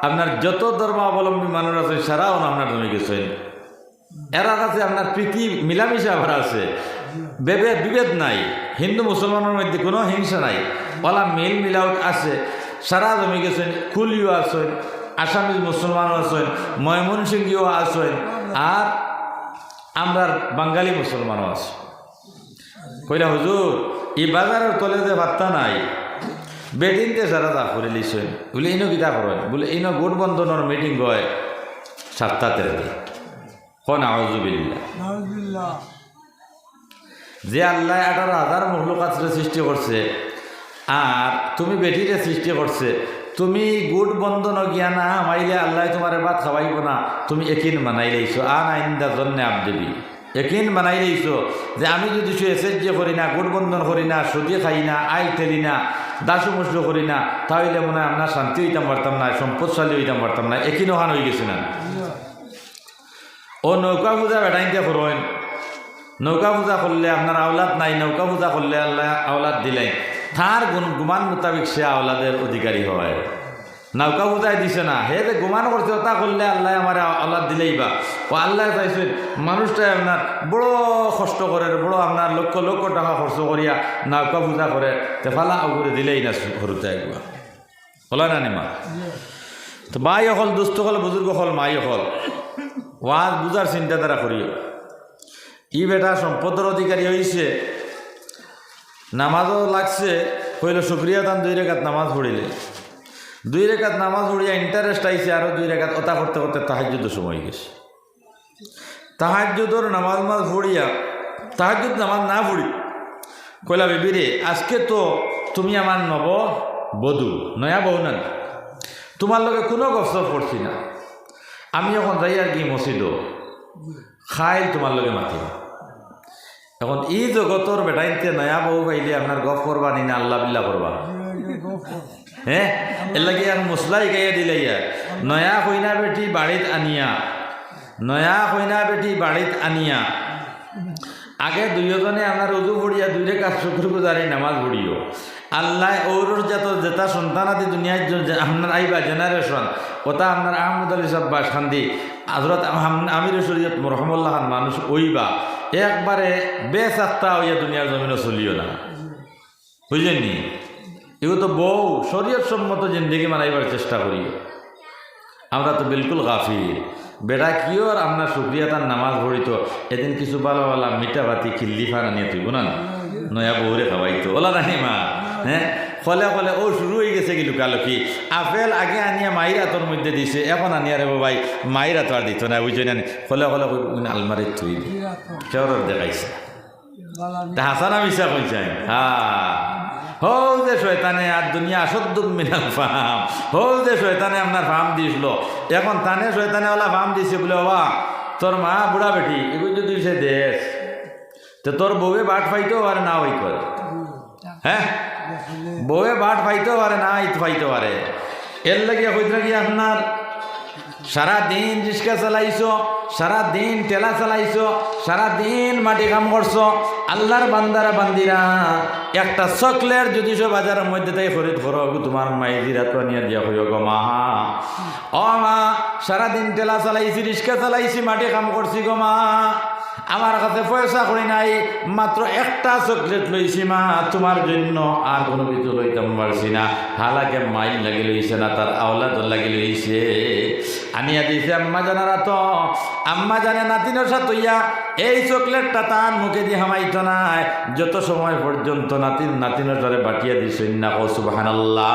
আপনার যত ধর্মাবলম্বী মানুষ আছে সারাও আপনার জমি গেছেন এরা কাছে আপনার প্রীতি মিলামিশা আবার আছে বিভেদ নাই হিন্দু মুসলমানের মধ্যে কোনো হিংসা নাই ওলা মিলাউট আছে সারা জমি গেছেন কুলিও আছেন আসামিজ মুসলমানও আছেন ময়মনসিংহীও আছেন আর আমরা বাঙালি মুসলমানও আছে কইলা হুজুর এই বাজারের তলে যে বার্তা নাই বেটিনতে সারা যা করে লিছেন বলে ইনো কিতা করেন বলে ইনো গোট বন্ধনের মিটিং হয় 7 তারিখে কোন আউযুবিল্লাহ। যে আল্লাহ 18,000 মখলুকাতরে সৃষ্টি করছে আর তুমি বেটিরে সৃষ্টি করছে, তুমি গুড বন্ধন গিয়া না মাইলে আল্লাহ তোমার ভাত খাওয়াইব না, তুমি একিন বানাই লাইছো। আন আইন্দা জন্যে আবদেবী একিন বানাই লাইছো যে আমি যদি এসেজ্য করি না, গুড বন্ধন করি না, সুদি খাই না, আই ঠেলি না, দাসু মুসলু করি না, তাহলে মনে হয় আপনার শান্তি হইতাম পারতাম না, সম্পদশালী হইতাম পারতাম না। একিন ওখান হয়ে গেছে না। ও নৌকা পূজা বেটাইতে করবেন, নৌকা পূজা করলে আপনার আওলাদ নাই, নৌকা পূজা করলে আল্লাহ আওলাদ দিলেন, তার গুমান মোতাবিক সে আওলাদের অধিকারী হয়। নৌকা পূজায় দিছে না, হে যে গুমান করছে ওটা করলে আল্লাহ আমার আওলাদ দিলেই বা ও আল্লাহ চাইছে মানুষটাই আপনার বড় কষ্ট করে, বড় আপনার লক্ষ লক্ষ টাকা খরচ করিয়া নৌকা পূজা করে তেফালা করে দিলেই না সরুতে একবার হল না নিমা। তো বাই হল, দুস্থ হল, বুজুর্গ হল, মাই হল, ওয়াজ বুঝার চিন্তাধারা করিও। ই বেটা সম্পদের অধিকারী হয়েছে, নামাজও লাগছে, কইল শুক্রিয়া তান 2 রেখাত নামাজ পড়িলে, 2 রেখাত নামাজ পড়িয়া ইন্টারেস্ট আইছে, আরও 2 রেখাত ওটা করতে করতে তাহাজ্জুদের সময় গেছে। তাহাজ্জুদর নামাজ পড়িয়া তাহাজ্জুদ নামাজ না পড়ি কইলা বেবি রে আজকে তো তুমি আমার নব বধূ, নয়া বউ না, তোমার লগে কোনো গফসর পড়ছি না, আমি এখন যাই আর কি মসজিদ খাই তোমার লগে মাতি। এখন এই জগতর বেটাইতে নয়া বউ পাইলে আপনার গফ করবা নি না আল্লাহ বিল্লাহ করবা? হ্যাঁ, এর লাগে আর মশলাই গাইয়া দিলে নয়া কইনা বেটি বাড়িত আনিয়া, নয়া কইনা বেটি বাড়িত আনিয়া আগে দুইজনে আপনার উজু পড়িয়া 2 রেখাত শুক্র গুজারি নামাজ পড়িও। আল্লাহ ওর যত যেটা সন্তান আদি দুনিয়ায় আপনার আইবা জেনারেশন ওটা আপনার আহমদ আলী সাব্বা শান্তি হযরত আমির শরীয়ত রহমুল্লাহ খান মানুষ ওইবা একবারে বেসাত্তা হইয়া দুনিয়ার জমিনে চলিও না, বুঝলেন নি? এগুলো তো বউ শরীয়ত সম্মত জিন্দগি মানাইবার চেষ্টা করি, আমরা তো বিলকুল গাফিল। বেটা কিও আর আপনার শুক্রিয়া তার নামাজ পড়িত, এদিন কিছু ভালো ভালো মিঠা ভাতি খিল্লি ফান আনিয়ে তুই না নয়া বউরে খাওয়াইতো ওলা রানি মা। হ্যাঁ, ফলে ফলে ও শুরু হয়ে গেছে কি লুকালুকি। আপেল আগে আনিয়া মায়ের হাতর মধ্যে দিছে, এখন আনিয়া রে ভাই মায়ের হাত আর দিত না, বুঝছেন না? ফলে ফলে আলমারি থুই কেউ দেখাইছে হাসানা মিশা কইছেন। হ্যাঁ, হো যে শয়তানে আর দুনিয়া আসদ্দুম মিনাল ফাহাম, হো যে শয়তানে আপনার ফাহাম দিয়েছিল, এখন তানে শয়তানে ওলা ফাহাম দিয়েছে বলে বাবা তোর মা বুড়া বেটি এগুলো যদি সে দেশ তো তোর বউয়ে বাট পাইতেও পারে না ওই করে। হ্যাঁ, বউয়ে বাট পাইতেও পারে না ইত পাইতে পারে। এর লাগিয়া কইতে গিয়ে আপনার সারাদিন রিক্সা চালাইছো, সারাদিন টেলা চালাইছো, সারাদিন মাটি কাম করছো, আল্লাহর বান্দারা বান্দিরা একটা চকলেট যদি সব বাজারের মধ্যে তাই খরিদ করো তোমার মায়ের জিরাত নিয়ে দিয়া হইও গো মা, ও মা সারাদিন টেলা চালাইছি, রিক্সা চালাইছি, মাটি কাম করছি গো মা, আমার কাছে পয়সা করি নাই, মাত্র একটা চকলেট লইছি মা তোমার জন্য, আর কোনো কিছু লইতাম পারছি না। হালাকে মাইল লাগি লইছে না, তার আওলাদ লাগি লইছে, আনিয়া দিয়েছে আম্মা জানারা। তো আম্মা জানে নাতিনের সাথে এই চকলেটটা তার মুখে দিয়ে হামাইতো না যত সময় পর্যন্ত নাতিনের সাথে বাটিয়া দিছে না। ও সুবহানাল্লাহ।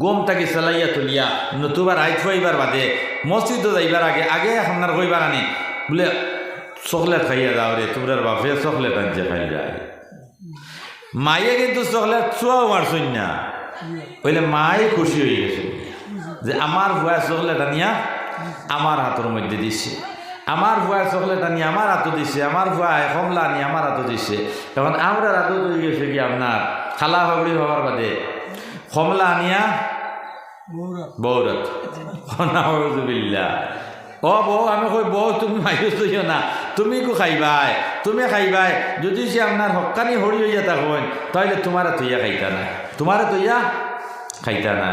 গোমটাকে চালাইয়া তুলিয়া নতুবা রাইত হইবার বাদে মসজিদও যাইবার আগে আগে আপনার কইবার আনি বলে চকলেট খাইয়া যাও রে, তোমরা বাপে চকলেট আনছে খাই যায়। মাইয়ে কিন্তু চকলেট চুয়াও মারছই না, বলে মাই খুশি হয়ে গেছে যে আমার ভুয়া চকলেট আনিয়া আমার হাতের মধ্যে দিছে, আমার ভুয়া চকলেট আনিয়া আমার হাতও দিছে, আমার ভুয়া কমলা আনিয়া আমার হাতও দিছে। এখন আমরা হাতও তৈরি গেছে কি আপনার খালা ফাবড়ি হওয়ার বাদে কমলা আনিয়া বৌরত নাউযুবিল্লাহ। ও বউ আমি কই বউ তুমি মাইস তৈও না, তুমি কো খাইবাই, তুমি খাইবাই, যদি সে আপনার হকানি হরি হইয়া থাকেন তাহলে তোমার তৈয়া খাইতা না, তোমার তৈয়া খাইতা না।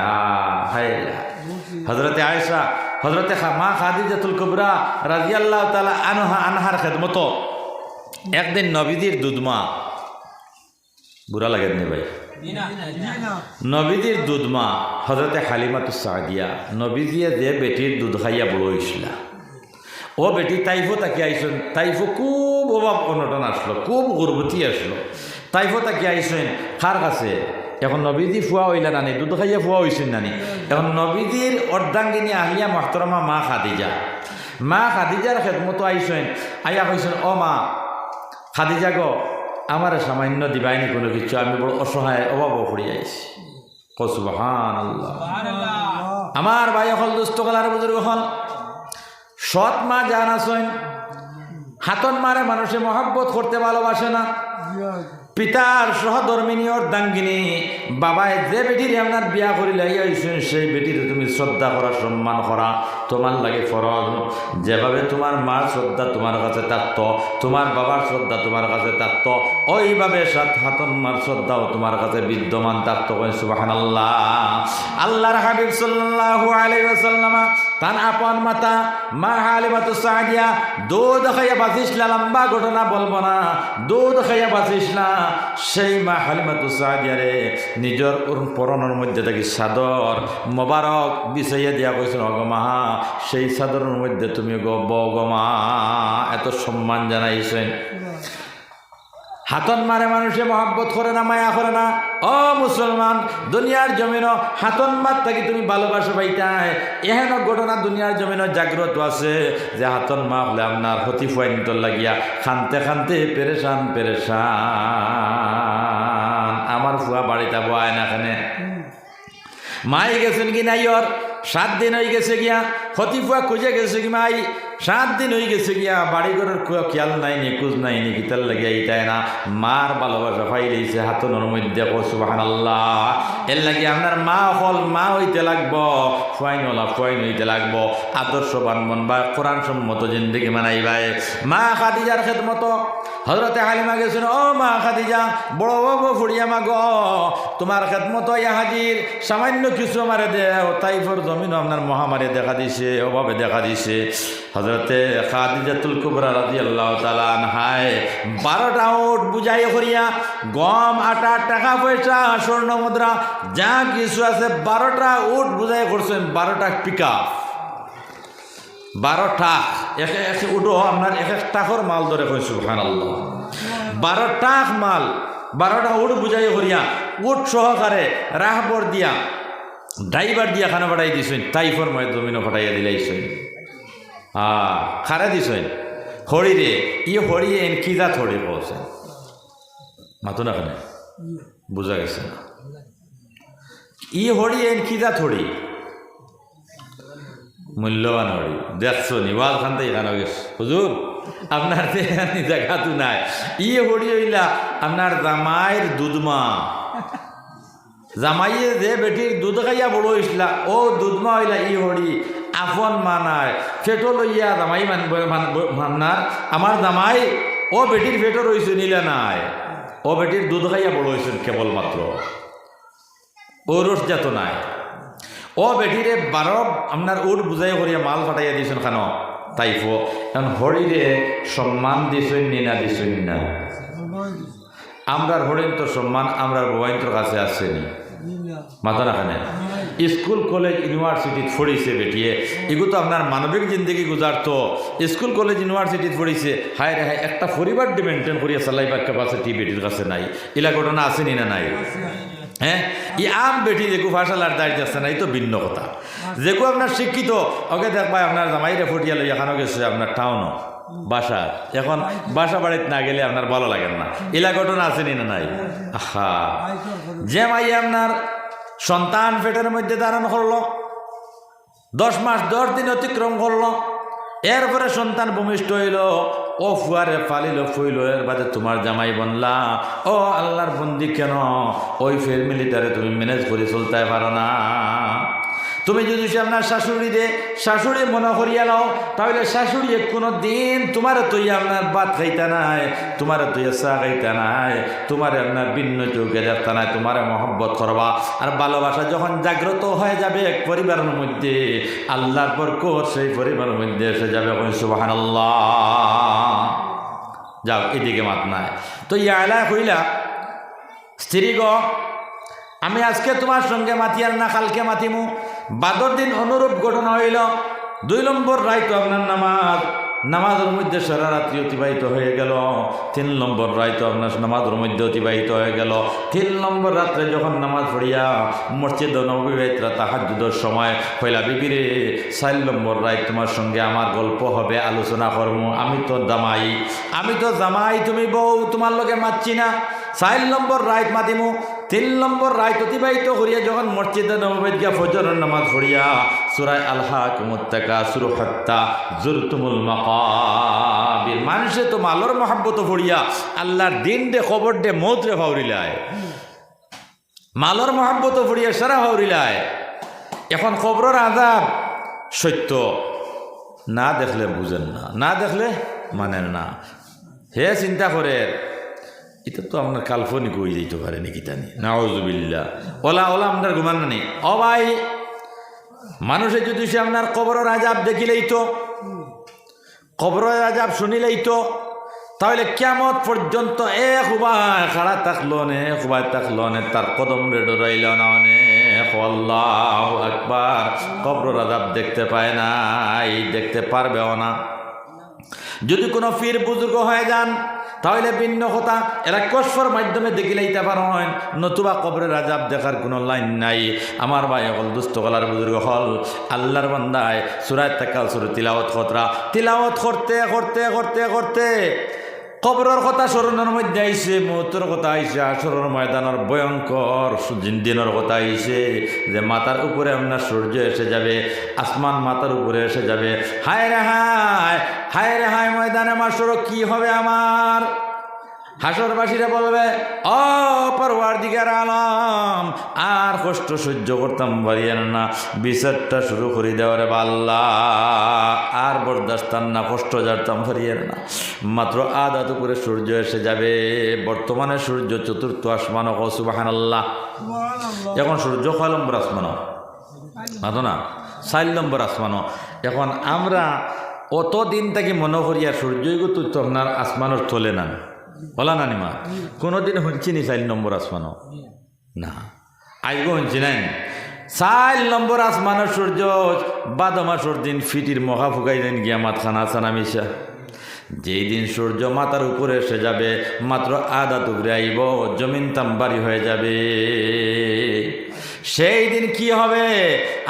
হজরতে আয়েশা, হজরতে মা খাদিজাতুল কুবরা রাদিয়াল্লাহু তাআলা আনহার খেদমত একদিন নবীদের দুধমা, বুড়া লাগেন নি ভাই, নবীদের দুধমা হজরতে হালিমাতুস সাদিয়া নবীজিয়ে যে বেটির দুধ খাইয়া বড় হয়েছিল, ও বেটি তাইফো তাকে আইসেন, তাইফো খুব অভাব অনটন আসলো, খুব গর্ভবতী আসলো, তাইফো তাকে আইসেন কার কাছে। এখন নবীজি ফুয়া হইলা নানি, দুধ খাইয়া ফুয়া হইছেন নানি। এখন নবীজির অর্ধাঙ্গিনী আহিয়া মোহতরমা মা খাদিজা, মা খাদিজার খেদমত আইসেন, আইয়া কইছেন ও মা খাদিজা গো আমার সামান্য দিবাইনি কোনো কিছু, আমি বড় অসহায় অভাব পড়ে আইছি। সুবহানাল্লাহ। আমার ভাই হল দুস্থ কলার বুজুর্গ হল সৎ মা জান আছেন, হাতন মারে মানুষে মহব্বত করতে ভালোবাসে না। পিতার সহধর্মিনী অর্ধাঙ্গিনী বাবায় যে বেটির আপনার বিয়া করি লাগিয়েছেন সেই বেটির তুমি শ্রদ্ধা করা সম্মান করা তোমার লাগে ফরজ। যেভাবে তোমার মার শ্রদ্ধা তোমার কাছে থাকত, তোমার বাবার শ্রদ্ধা তোমার কাছে থাকত, ওইভাবে হাতন মার শ্রদ্ধাও তোমার কাছে বিদ্যমান থাকত। সুবহানাল্লাহ। আল্লাহর হাবিব সাল্লাল্লাহু আলাইহি ওয়াসাল্লাম তার আপন মাতা মা হালিমাতুস সাদিয়া দুধ খাইয়া বাঁচিসলা, লম্বা ঘটনা বলবো না, দুধ খাইয়া বাঁচিসলা। সেই মা হালিমাতুস সাদিয়ারে নিজের পরনের মধ্যে থাকি চাদর মোবারক বিছাইয়া দিয়া কইছেন অগমা সেই চাদরের মধ্যে তুমি গমা এত সম্মান জানাইছেন। হাতন মারে মানুষে মহব্বত করে না, মায়া করে না। ও মুসলমান, দুনিয়ার জমিন হাতন মার থাকি তুমি ভালোবাসা পাইতাই। এহেন ঘটনা দুনিয়ার জমিন জাগ্রত আছে যে হাতন মা হলে আপনার ক্ষতি ফাইন্ত লাগিয়া খানতে খানতে পেরেশান পেরেশান। আমার ফুয়া বাড়িতে বয় না এখানে মাই গেছেন কি নাই, ওর 7 দিন হয়ে গেছে গিয়া, হতিফুয়া খুঁজে গেছে কি মাই 7 দিন হয়ে গেছে গিয়া, বাড়ি ঘরের খেয়াল নাই, নিখোঁজ নাই, নিকিতার লাগিয়া ইটাই না। মার ভালোবাসা পাইলেছে হাতনের মধ্যে। সুবহানাল্লাহ। এর লাগে আপনার মা হল মা হইতে লাগবো, ফুয়াইনলা ফুয়াইন হইতে লাগবো, আদর্শবান মন বা কোরআন সম্মত জিন্দেগি মানাইবাই। মা খাদিজার খেদমত হযরতে হালিমা গেছেন, ও মা খাদিজা বড় বাবু ফুড়িয়া মা গো তোমার খেদমত ইয়া হাজির, সামান্য কিছু আমারে দেও। তাইফর জমিন আপনার মহামারী দেখা দিছে, অভাবে দেখা দিছে। হযরতে খাদিজাতুল কুবরা রাদিয়াল্লাহু তাআলা আনহায় 12টা উট বুঝাই করিয়া গম আটা টাকা পয়সা স্বর্ণ মুদ্রা যা কিছু আছে 12টা উট বুঝাই করছেন, 12টা পিকআপ, 12টা এক উঠো আপনার এক টাকার মাল ধরে কই। সুবহানাল্লাহ। 12টা মাল 12টা উট বুঝাই করিয়া উট সহকারে রাহবর দিয়া ড্রাইভার দিয়া খানা পাঠাই দিছেন। তাইফর ময় জমিনও পাঠাইয়া দিলাইছেন। খারা দিছেন হরিরে ই হরিয়ে এন কিজা থড়ি বলছেন মাতো না খানে বুঝা গেছে না। ই হরি এন কিজা থড়ি মূল্যবান হরি দেখছো নিওয়াল খান তো এখানে গেছে হুজুর আপনার জায়গা তো নাই। ই হরি হইলা আপনার জামাইয়ের দুধমা, জামাইয়ে যে বেটির দুধ খাইয়া বড় হইসলা ও দুধমা হইলা ই হরি আপন মানায় ফেটো লইয়া জামাই মান্নার আমার জামাই ও বেটির ফেটো রয়েছে নিলে নাই, ও বেটির দুধ খাইয়া বড় হয়েছেন কেবলমাত্র, ও রস যাত নাই। ও বেটিরে 12 আপনার উট বুঝাই করিয়া মাল ফাটাইয়া দিয়েছেন কেন তাইফো এখন হরিরে সম্মান দিছেন নি না দিছেন না? আমরার হরিণ তো সম্মান আমরার বৈন্তর কাছে আসেনি মাথা রাখানে। স্কুল কলেজ ইউনিভার্সিটি পড়িছে বেটিয়ে এগুলো তো আপনার মানবিক জিন্দগি গুজারতো। স্কুল কলেজ ইউনিভার্সিটি পড়িছে, হায় রে হায় একটা পরিবার মেনটেন করিয়া চালাইবার ক্যাপাসিটি বেটির কাছে নাই। এলা ঘটনা আসেনি না নাই? হ্যাঁ, ই আম বেটি যেগু ভাষালার দাঁড়িয়ে যাচ্ছে না, এই তো ভিন্ন কথা। যেগু আপনার শিক্ষিত ওকে দেখবা আপনার জামাইরে ফুটিয়া লই এখানেও গেছে আপনার টাউনও বাসা, এখন বাসা বাড়িতে না গেলে আপনার ভালো লাগে না। এলা ঘটনা আসেনি না নাই? আহা, যে মাই আপনার সন্তান পেটের মধ্যে ধারণ করলো, 10 মাস 10 দিন অতিক্রম করলো, এরপরে সন্তান ভূমিষ্ঠ হইল, ও ফুয়ারে ফালিল ফুইল, এর বাদে তোমার জামাই বনলা। ও আল্লাহর বন্দি, কেন ওই ফ্যামিলিটারে তুমি ম্যানেজ করে চলতে পারো না? তুমি যদি আপনার শাশুড়ি মনে করিয়া নাও, তাহলে শাশুড়ি কোনো দিন তোমার তৈয়া আপনার ভাত খাইতে নাই, তোমার তৈয়া চা খাইতে নাই, তোমার আপনার ভিন্ন চৌকে দেখতে নাই, তোমার মহব্বত করবা। আর ভালোবাসা যখন জাগ্রত হয়ে যাবে এক পরিবারের মধ্যে, আল্লাহর বরকত সেই পরিবারের মধ্যে এসে যাবে। সুবহানাল্লাহ। যাও এদিকে মাত নাই তো ইয়ালা কইলা স্ত্রী গো আমি আজকে তোমার সঙ্গে মাতিয়ার না কালকে মাতিমু। 12 দিন অনুরূপ ঘটনা হইল। 2 নম্বর রাইতো আপনার নামাজ নামাজের মধ্যে সারা রাত্রি অতিবাহিত হয়ে গেল। 3 নম্বর রাত আপনার নামাজের মধ্যে অতিবাহিত হয়ে গেল। 3 নম্বর রাত্রে যখন নামাজ পড়িয়া মসজিদ নববীতে তাহাজ্জুদের সময় কইলা বিবিরে 4 নম্বর রাত তোমার সঙ্গে আমার গল্প হবে, আলোচনা করবো। আমি তো জামাই, তুমি বউ, তোমার লগে মাতছি না। 4 নম্বর রাত মাতিমু। 3 নম্বর রাত অতিবাহিত করিয়া যখন মসজিদে নববীতে গিয়া ফজরের নামাজ পড়িয়া সূরা আল হাকুমুত তাকাসুর হাত্তা জুরতুমুল মাকাবির, মানুষে তো মালর মহব্বত পড়িয়া আল্লাহর দিন দে খবর দে মৌত রে ফাউরিলায়, মালর মহব্বত পড়িয়া সারা ফাউরিলায়। এখন খবরের আযাব সত্য, না দেখলে বুঝেন না, না দেখলে মানেন না। হে চিন্তা করে এটা তো আপনার কাল্পনিক হয়ে যেতে পারে নাকি জানি, নাউজুবিল্লাহ। ওলা আপনার ঘুমান না নেই। ও ভাই, মানুষে যদি সে আপনার কবরের আযাব দেখিলেই তো, কবরের আযাব শুনিলেই তো, তাহলে কিয়ামত পর্যন্ত এক উবায় খাড়া থাকলো নে, এক উবায় থাকলো নে, তার কদম রে ডরাইল না নে, আল্লাহু আকবার। কবরের আযাব দেখতে পায় নাই, দেখতে পারবেও না। যদি কোনো পীর বুজুর্গ হয়ে যান তাহলে ভিন্ন কথা, এরা কসফর মাধ্যমে দেখিলাইতে পারেন, নতুবা কবরের আযাব দেখার কোনো লাইন নাই। আমার ভাই হল দুস্থ গলার বুজুর্গ হল আল্লাহর বান্দায় সূরা তাকাসুর তিলাওয়াত করতে করতে করতে করতে কবরের কথা স্মরণের মধ্যে আইছে, মৌতের কথা আইছে, আসরের ময়দানের ভয়ঙ্কর দিনের কথা আইছে, যে মাথার উপরে আপনার সূর্য এসে যাবে, আসমান মাথার উপরে এসে যাবে। হায় রে হায়, হায় রে হায়, ময়দানে মাসর কি হবে আমার? হাসরবাসীরা বলবে, ও পরওয়ারদিগার আলম, আর কষ্ট সহ্য করতাম পারিয়েন না, বিচারটা শুরু করে দেওয়ারে আল্লাহ, আর বরদাস্ত না, কষ্ট জারতাম পারিয়েন না। মাত্র আধা করে সূর্য এসে যাবে। বর্তমানে সূর্য চতুর্থ আসমান, সুবহানাল্লাহ। এখন সূর্য কয় নম্বর আসমান? মাতো না, 4 নম্বর আসমান। এখন আমরা অত দিন থেকে মনে করি আর সূর্যই তো আপনার আসমানের তোলে না, বলা না নিমা, কোনোদিন শুনছি নি 4 নম্বর আসমানও না, আইগো শুনছি নাই। 4 নম্বর আসমানের সূর্য বাদ মাসের দিন ফিটির মহা ফুকাই দেন গিয়া মাতখানা আসানা মিশা। যেই দিন সূর্য মাথার উপরে এসে যাবে, মাত্র আধা টুকরে আইব, জমিন তাম্বারি হয়ে যাবে। সেই দিন কি হবে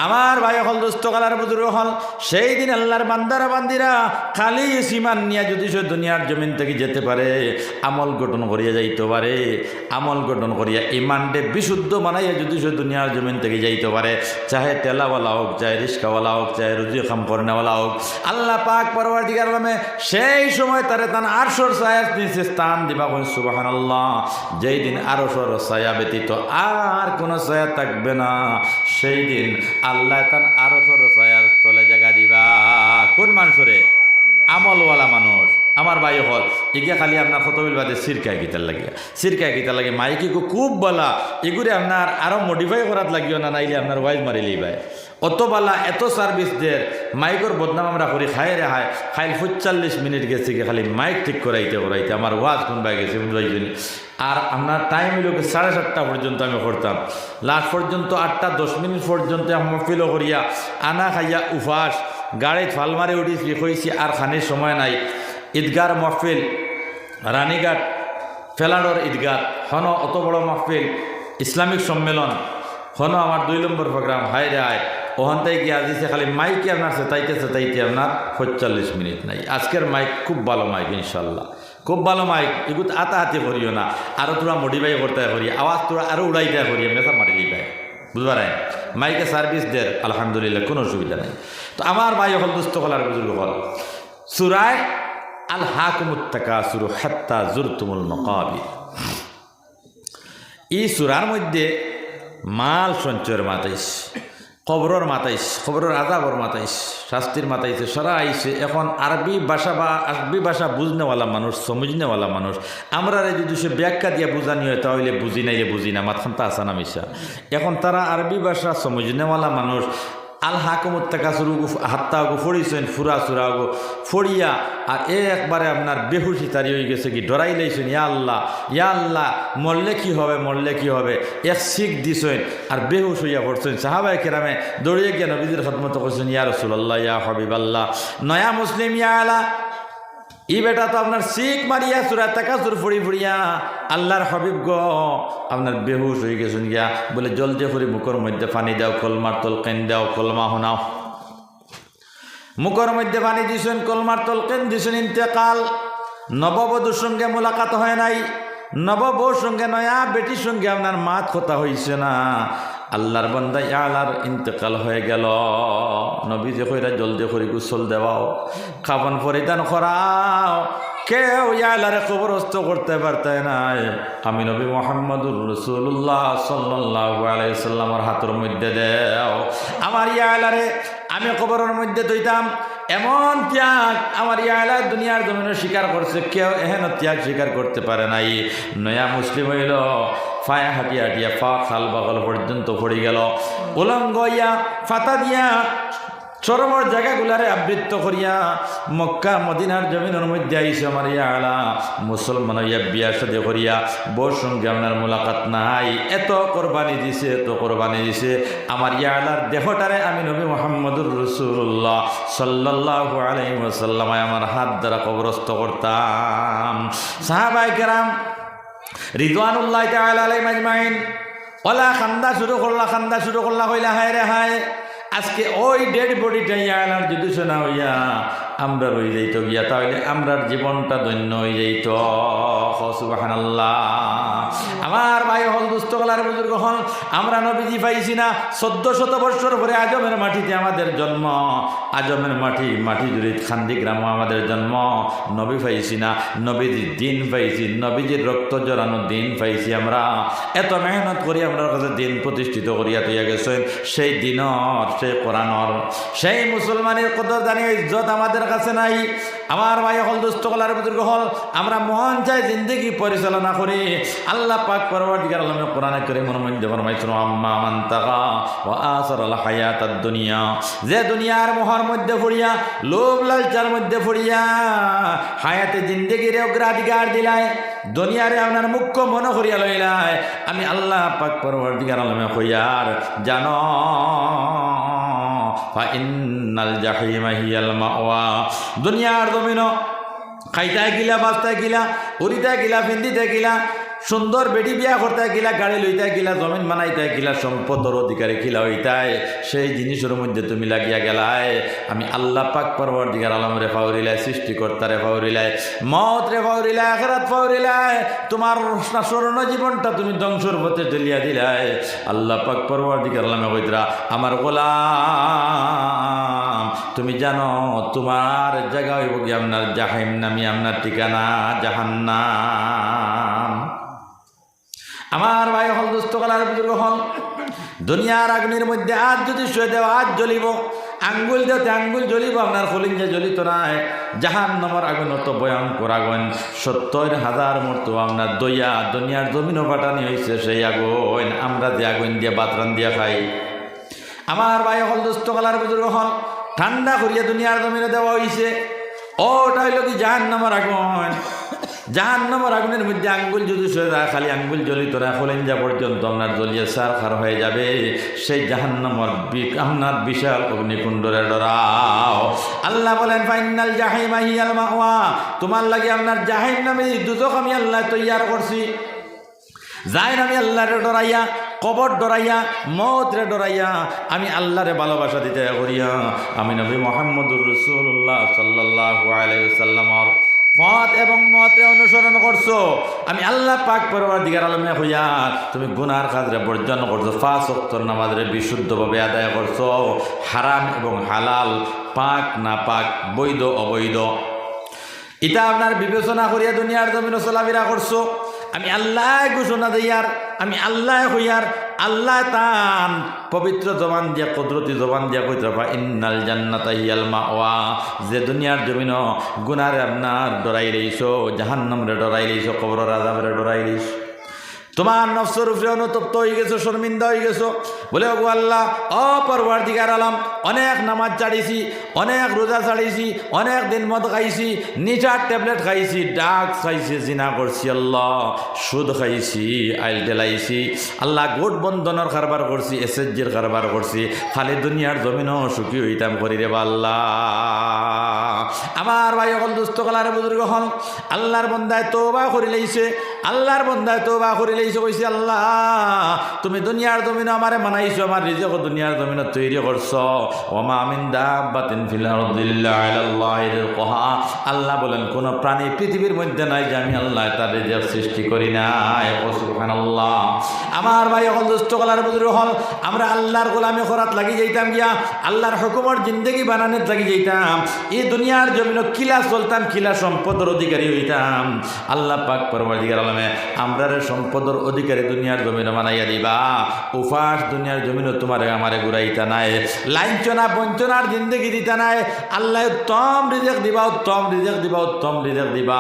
আমার ভাই হল, দুস্থ কালার বুজুর্গ হল, সেই দিন আল্লাহর বান্দারা বান্দিরা খালি সীমান নিয়ে যদি সে দুনিয়ার জমিন থেকে যেতে পারে, আমল গঠন করিয়া যাইতে পারে, আমল গঠন করিয়া ইমানডে বিশুদ্ধ বানাইয়া যদি সে দুনিয়ার জমিন থেকে যাইতে পারে, চাহে তেলাওয়ালা হোক, চাহে রিস্কাওয়ালা হোক, চাহে রুজি খাম করনেওয়ালা হোক, আল্লাহ পাক পরওয়ারদিগার আলমে সেই সময় তারে তান আরশের ছায়ার নিচে স্থান দিবা। সুবহানাল্লাহ। যেই দিন আরশের ছায়া ব্যতীত আর কোনো ছায়া থাকবে না, সেই দিন আল্লাহ তান আরশের ছায়ার তলে জায়গা দিবা। কোন মানুষরে? আমলওয়ালা মানুষ। আমার ভাই হল এগিয়ে খালি আপনার ফটোবিল বাদে সিরকায় গীতার লাগিয়া, সিরকায় গীতার লাগে মাইকি খুব বলা, এগুলি আপনার আরও মডিফাই করার লাগিও না, নাইলে আপনার ওয়াইজ মারিলেই ভাই। অত বালা এত সার্ভিস দের মাইকর বদনাম আমরা করি, খায় রে হায়, খাইল 45 মিনিট গেছে কি খালি মাইক ঠিক করাইতে আমার ওয়াজ কোনবাই গেছে বুঝবাইনি। আর আপনার টাইম হইল 7:30 পর্যন্ত আমি করতাম, লাস্ট পর্যন্ত 8:10 পর্যন্ত মহফিলও করিয়া আনা খাইয়া উফাস গাড়িত ফাল মারি উঠিছি, কইছি আর খানির সময় নাই। ঈদগার মহফিল রানীঘাট ফেলাডর ঈদগাহ হন, অত বড় মহফিল ইসলামিক সম্মেলন হন, আমার 2 নম্বর প্রোগ্রাম। হায় রে হায়, ওখান থেকে গিয়ে আজিছে খালি মাইকে আপনার সেতাইতে আপনার 45 মিনিট নাই। আজকের মাইক খুব ভালো মাইক, ইনশাল্লাহ খুব ভালো মাইক। এগুলো আতাহাতি করিও না, আরও তোরা মডিফাই করতে করি, আওয়াজ তোরা আরও উড়াইতে করি, মেসা মারি দিবাই, বুঝবার মাইকে সার্ভিস দের আলহামদুলিল্লাহ, কোনো অসুবিধা নাই। তো আমার ভাই হল দুস্থ কলার বুজুর্গ হল সূরায়ে আল হাকুমুত তাকাসুর হাত্তা জুরতুমুল মাকাবির, এই সূরার মধ্যে মাল সঞ্চয়ের মাতাইশ, কবরের মাতাইশ, কবরের আযাবর মাতাইশ, শাস্তির মাতাইছে, সারা আইছে। এখন আরবি ভাষা বুঝনেওয়ালা মানুষ, সমঝনেওয়ালা মানুষ, আমরা যদি সে ব্যাখ্যা দিয়ে বুঝানি হয় তাহলে বুঝি নাইলে বুঝি না, মাথানটা আসানা মিশা। এখন তারা আরবি ভাষা সমঝনেওয়ালা মানুষ আল হাকুমুত তাকাসুর হাত্তাগো ফড়িছেন, ফুরা সুরাগো ফড়িয়া আর একবারে আপনার বেহুশি তারি হয়ে গেছে, কি ডরাই লাইছেন, ইয়া আল্লাহ মরলে কি হবে, মরলে কি হবে, এক শিখ দিছেন আর বেহুশ হইয়া পড়ছেন। সাহাবায়ে কেরামে দৌড়িয়ে গিয়ে নবীজির খিদমত করছেন, ইয়া রাসূলুল্লাহ, ইয়া হাবিবাল্লাহ, নয়া মুসলিম, ইয়া আলা ই বেটা তো আপনার শিখ মারিয়া চূড়া তাকাচুর ফুড়ি ফুড়িয়া আল্লাহর হাবিব গো আপনার বেহুশ হয়ে গেছেন গিয়া বলে জলদি ফুরি মুখের মধ্যে পানি দাও কলমার তলকেন দাও কলমা শোনাও মুখের মধ্যে পানি দিছেন কলমার তলকেন দিছেন ইন্তেকাল নববধূর সঙ্গে মোলাকাত হয় নাই নববউর সঙ্গে নয়া বেটির সঙ্গে আপনার মাত কথা হইছে না আল্লাহর বান্দা ইয়ালার ইন্তেকাল হয়ে গেল নবী যে কইরা জলদি করে গোসল দেওয়াও খাবন পরিধান করাও কেউ ইয়ালারে কবরস্থ করতে পারতে নাই আমি নবী মুহাম্মদুর রাসূলুল্লাহ সাল্লাল্লাহু আলাইহি সাল্লামের হাতের মধ্যে দেও আমার ইয়ালারে আমি কবরের মধ্যে দইতাম এমন ত্যাগ আমার ইয়ালা দুনিয়ার জমিনে স্বীকার করছে কেউ এহেন ত্যাগ স্বীকার করতে পারে নাই নয়া মুসলিম হইল ফায়া হাটিয়া হাটিয়া ফা খাল বাগল পর্যন্ত পড়ে গেল উলঙ্গ ইয়া ফাতা দিয়া চরমর জায়গাগুলারে আবৃত্ত করিয়া মক্কা মদিনার জমিনের মধ্যে আইসে আমার ইয়ালা মুসলমান ইয়া বিয়া সাদে করিয়া বউর সঙ্গে আপনার মোলাকাত নাই এত কোরবানি দিছে আমার ইয়ালার দেহটারে আমি নবী মুহাম্মদুর রাসূলুল্লাহ সাল্লাল্লাহু আলাইহি ওয়াসাল্লাম আমার হাত দ্বারা কবরস্থ করতাম সাহাবায়ে কেরাম রিদওয়ানুল্লাহি তাআলা আলাইহিম আজমাইন ওলা খান্দা শুরু করলা হইলা হায় রে হায় আজকে ওই ডেড বডিটা ইয়ালার যদি শোনা হইয়া আমরা রই যাইত গিয়া তাহলে আমরার জীবনটা ধন্য হয়ে যাইত সুবহানাল্লাহ আমার ভাই হল দুস্থ কলার বুজুর্গ হল আমরা নবীজি পাইছি না 1400 বছর পরে আজমের মাটিতে আমাদের জন্ম আজমের মাটি জুড়ে খান্দি গ্রাম আমাদের জন্ম নবী পাইছি না নবীজির দিন পাইছি নবীজির রক্ত জড়ানো দিন পাইছি আমরা এত মেহনত করি আমরা কাছে দিন প্রতিষ্ঠিত করিয়া তুইয়া গেছেন সেই দিনর সেই কোরআনর সেই মুসলমানের কদর জানি ইজ্জত আমাদের কাছে নাই আমার ভাই হল দুস্থ কলার বুজুর্গ হল আমরা মন চাই জিন্দগি পরিচালনা করি আল্লাহ পাক পরবর্তীকার আলমে কোরআনে কারীমের মধ্যে ফরমাইছেন আম্মা মান তাগা ওয়া আসারাল হায়াতাদ দুনিয়া যে দুনিয়ার মোহর মধ্যে পড়িয়া লোভ লালচার মধ্যে পড়িয়া হায়াতে জিন্দগির অগ্রাধিকার দিলায় দুনিয়ারে আপনার মুখ্য মনে করিয়া লইলায় আমি আল্লাহ পাক পরবর্তীকার আলমে কইয়ার জানো ফাইন্নাল জাহিমা হিয়াল মাওয়া দুনিয়ার জমিন খাইতে গিলা বাঁচতে গিলা উড়িতে গিলা ফিন্দিতে গিলা সুন্দর বেটি বিয়া করতে গিলা গাড়ি লইতে গিলা জমিন বানাইতে গিলা সম্পদের অধিকারী গিলা হইতায় সেই জিনিসের মধ্যে তুমি লাগিয়া গেলায় আমি আল্লাহ পাক পরবর্তীকার আলমরে ফাউরিলায় সৃষ্টিকর্তারে ফাউরিলায় মত রে ফাউরিলায় আখিরাত ফাউরিলায় তোমার স্বর্ণ জীবনটা তুমি ধ্বংসর পথে ঠেলিয়া দিলায় আল্লাহ পাক পরবর্তীকার আলমে কইতরা আমার গোলাম তুমি জানো তোমার জায়গা হইব কি আপনার জাহিম নামি আপনার ঠিকানা জাহান্নাম আমার ভাই হল দুস্থ কলার বুজুর্গ হল দুনিয়ার আগুনের মধ্যে আজ যদি শুয়ে দেওয়া আজ জ্বলিব আঙ্গুল দেওতে আঙ্গুল জ্বলিব আপনার কলিঞ্জা জ্বলিত নাই জাহান্নামের আগুন অত ভয়ঙ্কর আগুন 70,000 মর্তবা আপনার দইয়া দুনিয়ার জমিনও পাঠানি হয়েছে সেই আগুন আমরা যে আগুন দিয়ে বাতরান দিয়া খাই আমার ভাই হল দুস্থ কলার বুজুর্গ হল ঠান্ডা করিয়া দুনিয়ার জমিনে দেওয়া হয়েছে ওটা হইল কি জাহান্নামের আগুন জাহান্নামের আগুনের মধ্যে আঙ্গুল যদি খালি আঙ্গুল জ্বলিত না কলিঞ্জা পর্যন্ত আপনার জ্বলিয়ে সারখার হয়ে যাবে সেই জাহান্নামের আপনার বিশাল অগ্নিকুণ্ডরে ডরাও আল্লাহ বলেন ফাইনাল জাহিমা হিয়াল মাওয়া তোমার লাগে আপনার জাহিম নামে দুজক আমি আল্লাহ তৈয়ার করছি যাই আমি আল্লাহরে ডরাইয়া কবর ডরাইয়া মত রে ডরাইয়া আমি আল্লাহরে ভালোবাসা দিতে করিয়া আমি নবী মুহাম্মদুর রাসূলুল্লাহ সাল্লাল্লাহু আলাইহি ওয়াসাল্লামের পথ এবং মতে অনুসরণ করছো আমি আল্লাহ পাক পরবর্তীকার আলমে হইয়া তুমি গুনার কাজরে বর্জন করছো 5 ওয়াক্তের নামাজরে বিশুদ্ধভাবে আদায় করছো হারাম এবং হালাল পাক না পাক বৈধ অবৈধ এটা আপনার বিবেচনা করিয়া দুনিয়ার জমিনে চলাফেরা করছো আমি আল্লাহ ঘোষণা দিয়ার আমি আল্লাহ হইয়ার আল্লাহ তান পবিত্র জবান দিয়া কুদরতি জবান দিয়া কইতে পারে ইন্নাল জান্নাতা হিয়াল মাওয়া যে দুনিয়ার জমিন গুনারে আপনার ডরাই রইছো জাহান্নামরে ডরাই রইছো কবরের আযাবরে ডরাই রইছো তোমার নফসের উপরে অনুতপ্ত হয়ে গেছো শর্মিন্দা হয়ে গেছো বলে ওগো আল্লাহ পরওয়ারদিগার আলম অনেক নামাজ ছাড়িছি অনেক রোজা ছাড়িছি অনেক দিন মদ খাইছি নিচার ট্যাবলেট খাইছি ড্রাগস খাইছি জিনা করছি আল্লাহ সুদ খাইছি আইল টেলাইছি আল্লাহ গোট বন্ধনের কারবার করছি এসএসজির কারবার করছি খালি দুনিয়ার জমিনও সুখী হইতাম করি রে আল্লাহ আমার ভাই হল দুস্থ কলার বুজুর্গ হল আল্লাহর বন্দায় তওবা করে লইছে আল্লাহর বন্দায় তওবা করে লইছে কইছে আল্লাহ তুমি দুনিয়ার জমিন আমারে মানাইছো আমার রিজিক দুনিয়ার জমিন তৈরি করছো ওমা মিন দাব্বাতিন ফিল আরদি ইল্লা আলাল্লাহি রিজকুহা আল্লাহ বলেন কোন প্রাণী পৃথিবীর মধ্যে নাই যে আমি আল্লাহ তার রিজিক সৃষ্টি করি না সুবহানাল্লাহ আমার ভাই হল দুস্থ কলার বুজুর্গ হল আমরা আল্লাহর গোলামি করাত লাগি যাইতাম গিয়া আল্লাহর হুকুমের জিন্দেগি বানানোর লাগি যাইতাম এই দুনিয়ার জমিন কিলা চলতাম কিলা সম্পদের অধিকারী হইতাম আল্লাহ পাক পরওয়ারদিগার আলমে আমরারে সম্পদের অধিকারী দুনিয়ার জমিন বানাইয়া দিবা উফাস দুনিয়ার জমিন তোমারে আমারে ঘুরাইতা নাই লাঞ্ছনা বঞ্চনার জিন্দেগি দিতা নাই আল্লাহ উত্তম রিজিক দিবা উত্তম রিজিক দিবা উত্তম রিজিক দিবা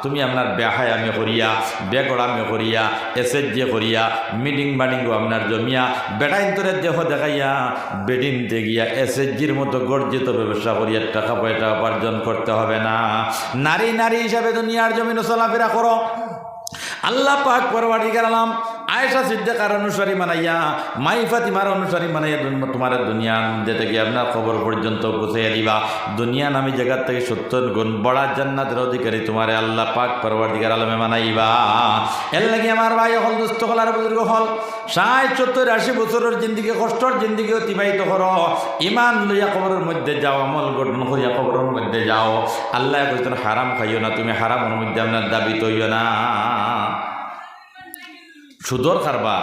তুমি আপনার বেহায় আমি করিয়া বেগড়ামি করিয়া এসএসজি করিয়া মিটিং বাডিংও আপনার জমিয়া বেটাইন্তরের দেহ দেখাইয়া বেডিনতে গিয়া এসএসজির মতো গর্জিত ব্যবসা করিয়া টাকা পয়সা উপার্জন করতে হবে না নারী নারী হিসাবে দুনিয়ার জমিন চলাফেরা করো আল্লাহ পাক পরওয়ারদিগার আলম আয়েশা সিদ্দিকার অনুসারী বানাইয়া মাই ফাতিমার অনুসারী বানাইয়া তোমার দুনিয়া যেতে গিয়ে আপনার খবর পর্যন্ত পৌঁছাইয়া দিবা দুনিয়া নামী জায়গার থেকে 70 গুণ বড় জান্নাতের অধিকারী তোমারে আল্লাহ পাক পরওয়ারদিগার আলমে বানাইবা এর লাগি আমার ভাই হল দুস্থ কলার বুজুর্গ হল 60 70 80 বছরের জিন্দিগি কষ্টর জিন্দিগি অতিবাহিত করো ইমান লইয়া কবরের মধ্যে যাও আমল গঠন করিয়া কবরের মধ্যে যাও আল্লাহ কইতেন হারাম খাইও না তুমি হারামের মধ্যে আপনার দাবি তৈও না সুদর কারবার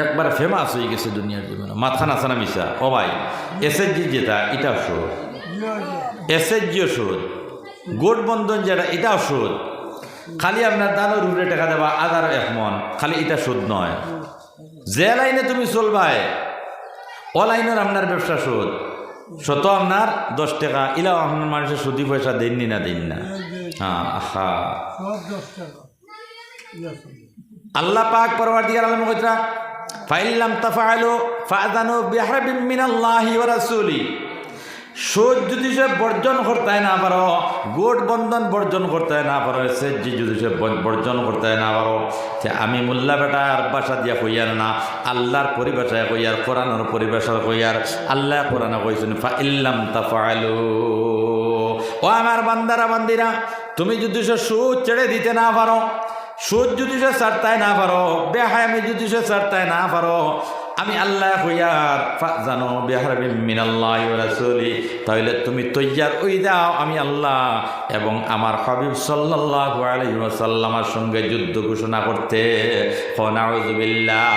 একবার ফেমাস হয়ে গেছে দুনিয়ার জীবনে মাথা নাচানা মিশা ও ভাই এসএসজি যেটা এটাও সুদ এসএসজিও সুদ গোট বন্ধন যেটা এটাও সুদ খালি আপনার দানোর উপরে টাকা দেবা আদার এক মন খালি এটা সুদ নয় যে লাইনে তুমি চলবাই ও লাইনের আপনার ব্যবসা সুদ শত আপনার 10 টাকা ইলাও আপনার মানুষের সুদি পয়সা দেননি না দিন না হ্যাঁ আহা আল্লাহ পাক পরওয়ারদিগার আলম কইতা ফাইল্লাম তাফআলু ফাআযানু বিহারবিন মিনাল্লাহি ওয়া রাসূলি সুদ যদি সে বর্জন করতে না পারো গোট বন্ধন বর্জন করতে না পারো সে যদি সে বর্জন করতে না পারো সে আমি মোল্লা বেটার বাসা দিয়া কইয়ার না আল্লাহর পরিভাষায় কইয়ার কোরআনের পরিভাষায় কইয়ার আল্লাহ কোরআনে কইছেন ফাইল্লাম তাফআলু ও আমার বান্দারা বান্দিরা তুমি যদি সে সুদ ছেড়ে দিতে না পারো সুদ যদি সে ছাড়তায় না পারো বেহায়ামি যদি সে ছাড়তায় না পারো আমি আল্লাহ হইয়ার জানো বিহারবিন মিনাল্লাহি ওয়া রাসূলি তাহলে তুমি তৈয়ার ওই দাও আমি আল্লাহ এবং আমার হাবিব সাল্লাল্লাহু আলাইহি ওয়াসাল্লামের সঙ্গে যুদ্ধ ঘোষণা করতে নাউযুবিল্লাহ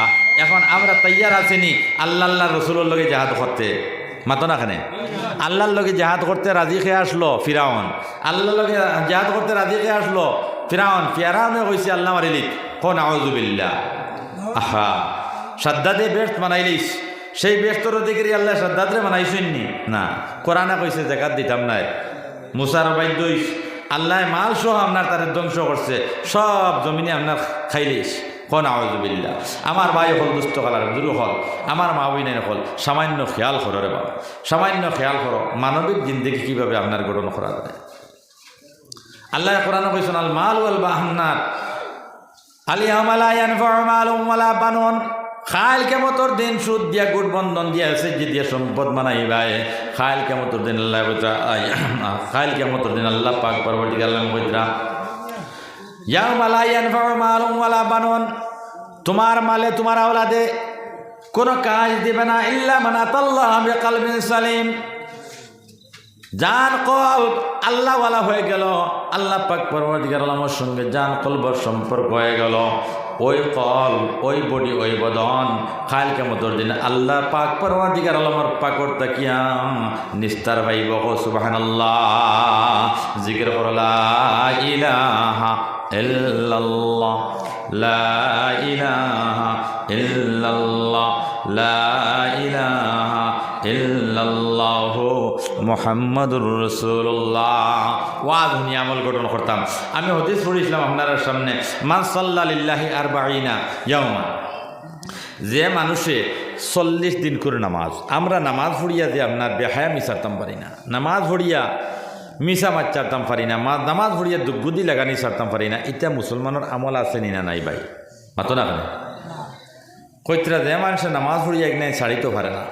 এখন আমরা তৈয়ার আছিনি আল্লাহ রাসূলের লগে জিহাদ করতে মাতো না খানে আল্লাহর লগে জিহাদ করতে রাজি খেয়ে আসলো ফিরাউন আল্লাহর লগে জিহাদ করতে রাজি খেয়ে আসলো ফিরাউনে কইছে আল্লাহ মারিলিত নাউযুবিল্লাহ আহা সাদ্দাদে বেস্ট বানাইলিস সেই বেস্তর অধিকারী আল্লাহ সাদ্দাদরে বানাইছেননি না কোরআনে কইছে যাকাত দিতাম নাই মুসার বাইদইস আল্লাহ মাল সহ আপনার তারে ধ্বংস করছে সব জমিনে আপনার খাইলিস নাউযুবিল্লাহ আমার ভাই হল দুস্থ কালার বুজুর্গ হল আমার মা বই নাই হল সামান্য খেয়াল করো রে বাবা সামান্য খেয়াল করো মানবিক জিন্দেগি কীভাবে আপনার গঠন করা যায় আল্লাহ কোরআনে কইছেন আল মাল ওয়াল বাহনার আলিয়াউমা লা ইয়ানফাউ মালুন ওয়ালা বানুন খাইল কেমতর দিন সুদ দিয়া গুট বন্ধন দিয়া এসএসজি দিয়া সম্পদ বানাইবাই খাইল কেমতর দিন আল্লাহ কইতা খাইল কেমতর দিন আল্লাহ পাক পরবর্তীকালে আল্লাহ কইতা ইয়াউমা লা ইয়ানফাউ মালুন ওয়ালা বানুন তোমার মালে তোমার আওলাদে কোনো কাজ দিবে না ইল্লা মান আতাল্লাহ বিকলবিন সালিম জান কলব আল্লাহওয়ালা হয়ে গেল আল্লাহ পাক পরবর্তীকার আলমের সঙ্গে জান কলবর সম্পর্ক হয়ে গেল ওই কল ওই বডি ওই বদন খাইল কেমতর দিন আল্লাহ পাক পরবর্তীকার আলমের পাকর তাকিয়া নিস্তার ভাইব সুবহানাল্লাহ জিকির করো লা ইলাহা ইল্লাল্লাহ লা ইলাহা ইল্লাল্লাহ লা ইলাহা ইল্লাল্লাহু মুহাম্মাদুর রাসূলুল্লাহ ওয়াজ নিয়ে আমল গঠন করতাম আমি হাদিস পড়েছিলাম আপনার সামনে মান সাল্লা লিল্লাহি 40 ইয়াওমা যে মানুষে 40 দিন করে নামাজ আমরা নামাজ পড়িয়া যে আপনার বেহায়া মিশাতাম পারি না নামাজ পড়িয়া মিশা মাছ ছাড়তাম পারি না নামাজ পড়িয়া দুগুদি লাগানি ছাড়তাম পারি না এটা মুসলমানের আমল আছে নি না নাই ভাই মাতো না কেন কইতরা যে মানুষের নামাজ পড়িয়া এক নাই ছাড়িতে পারে না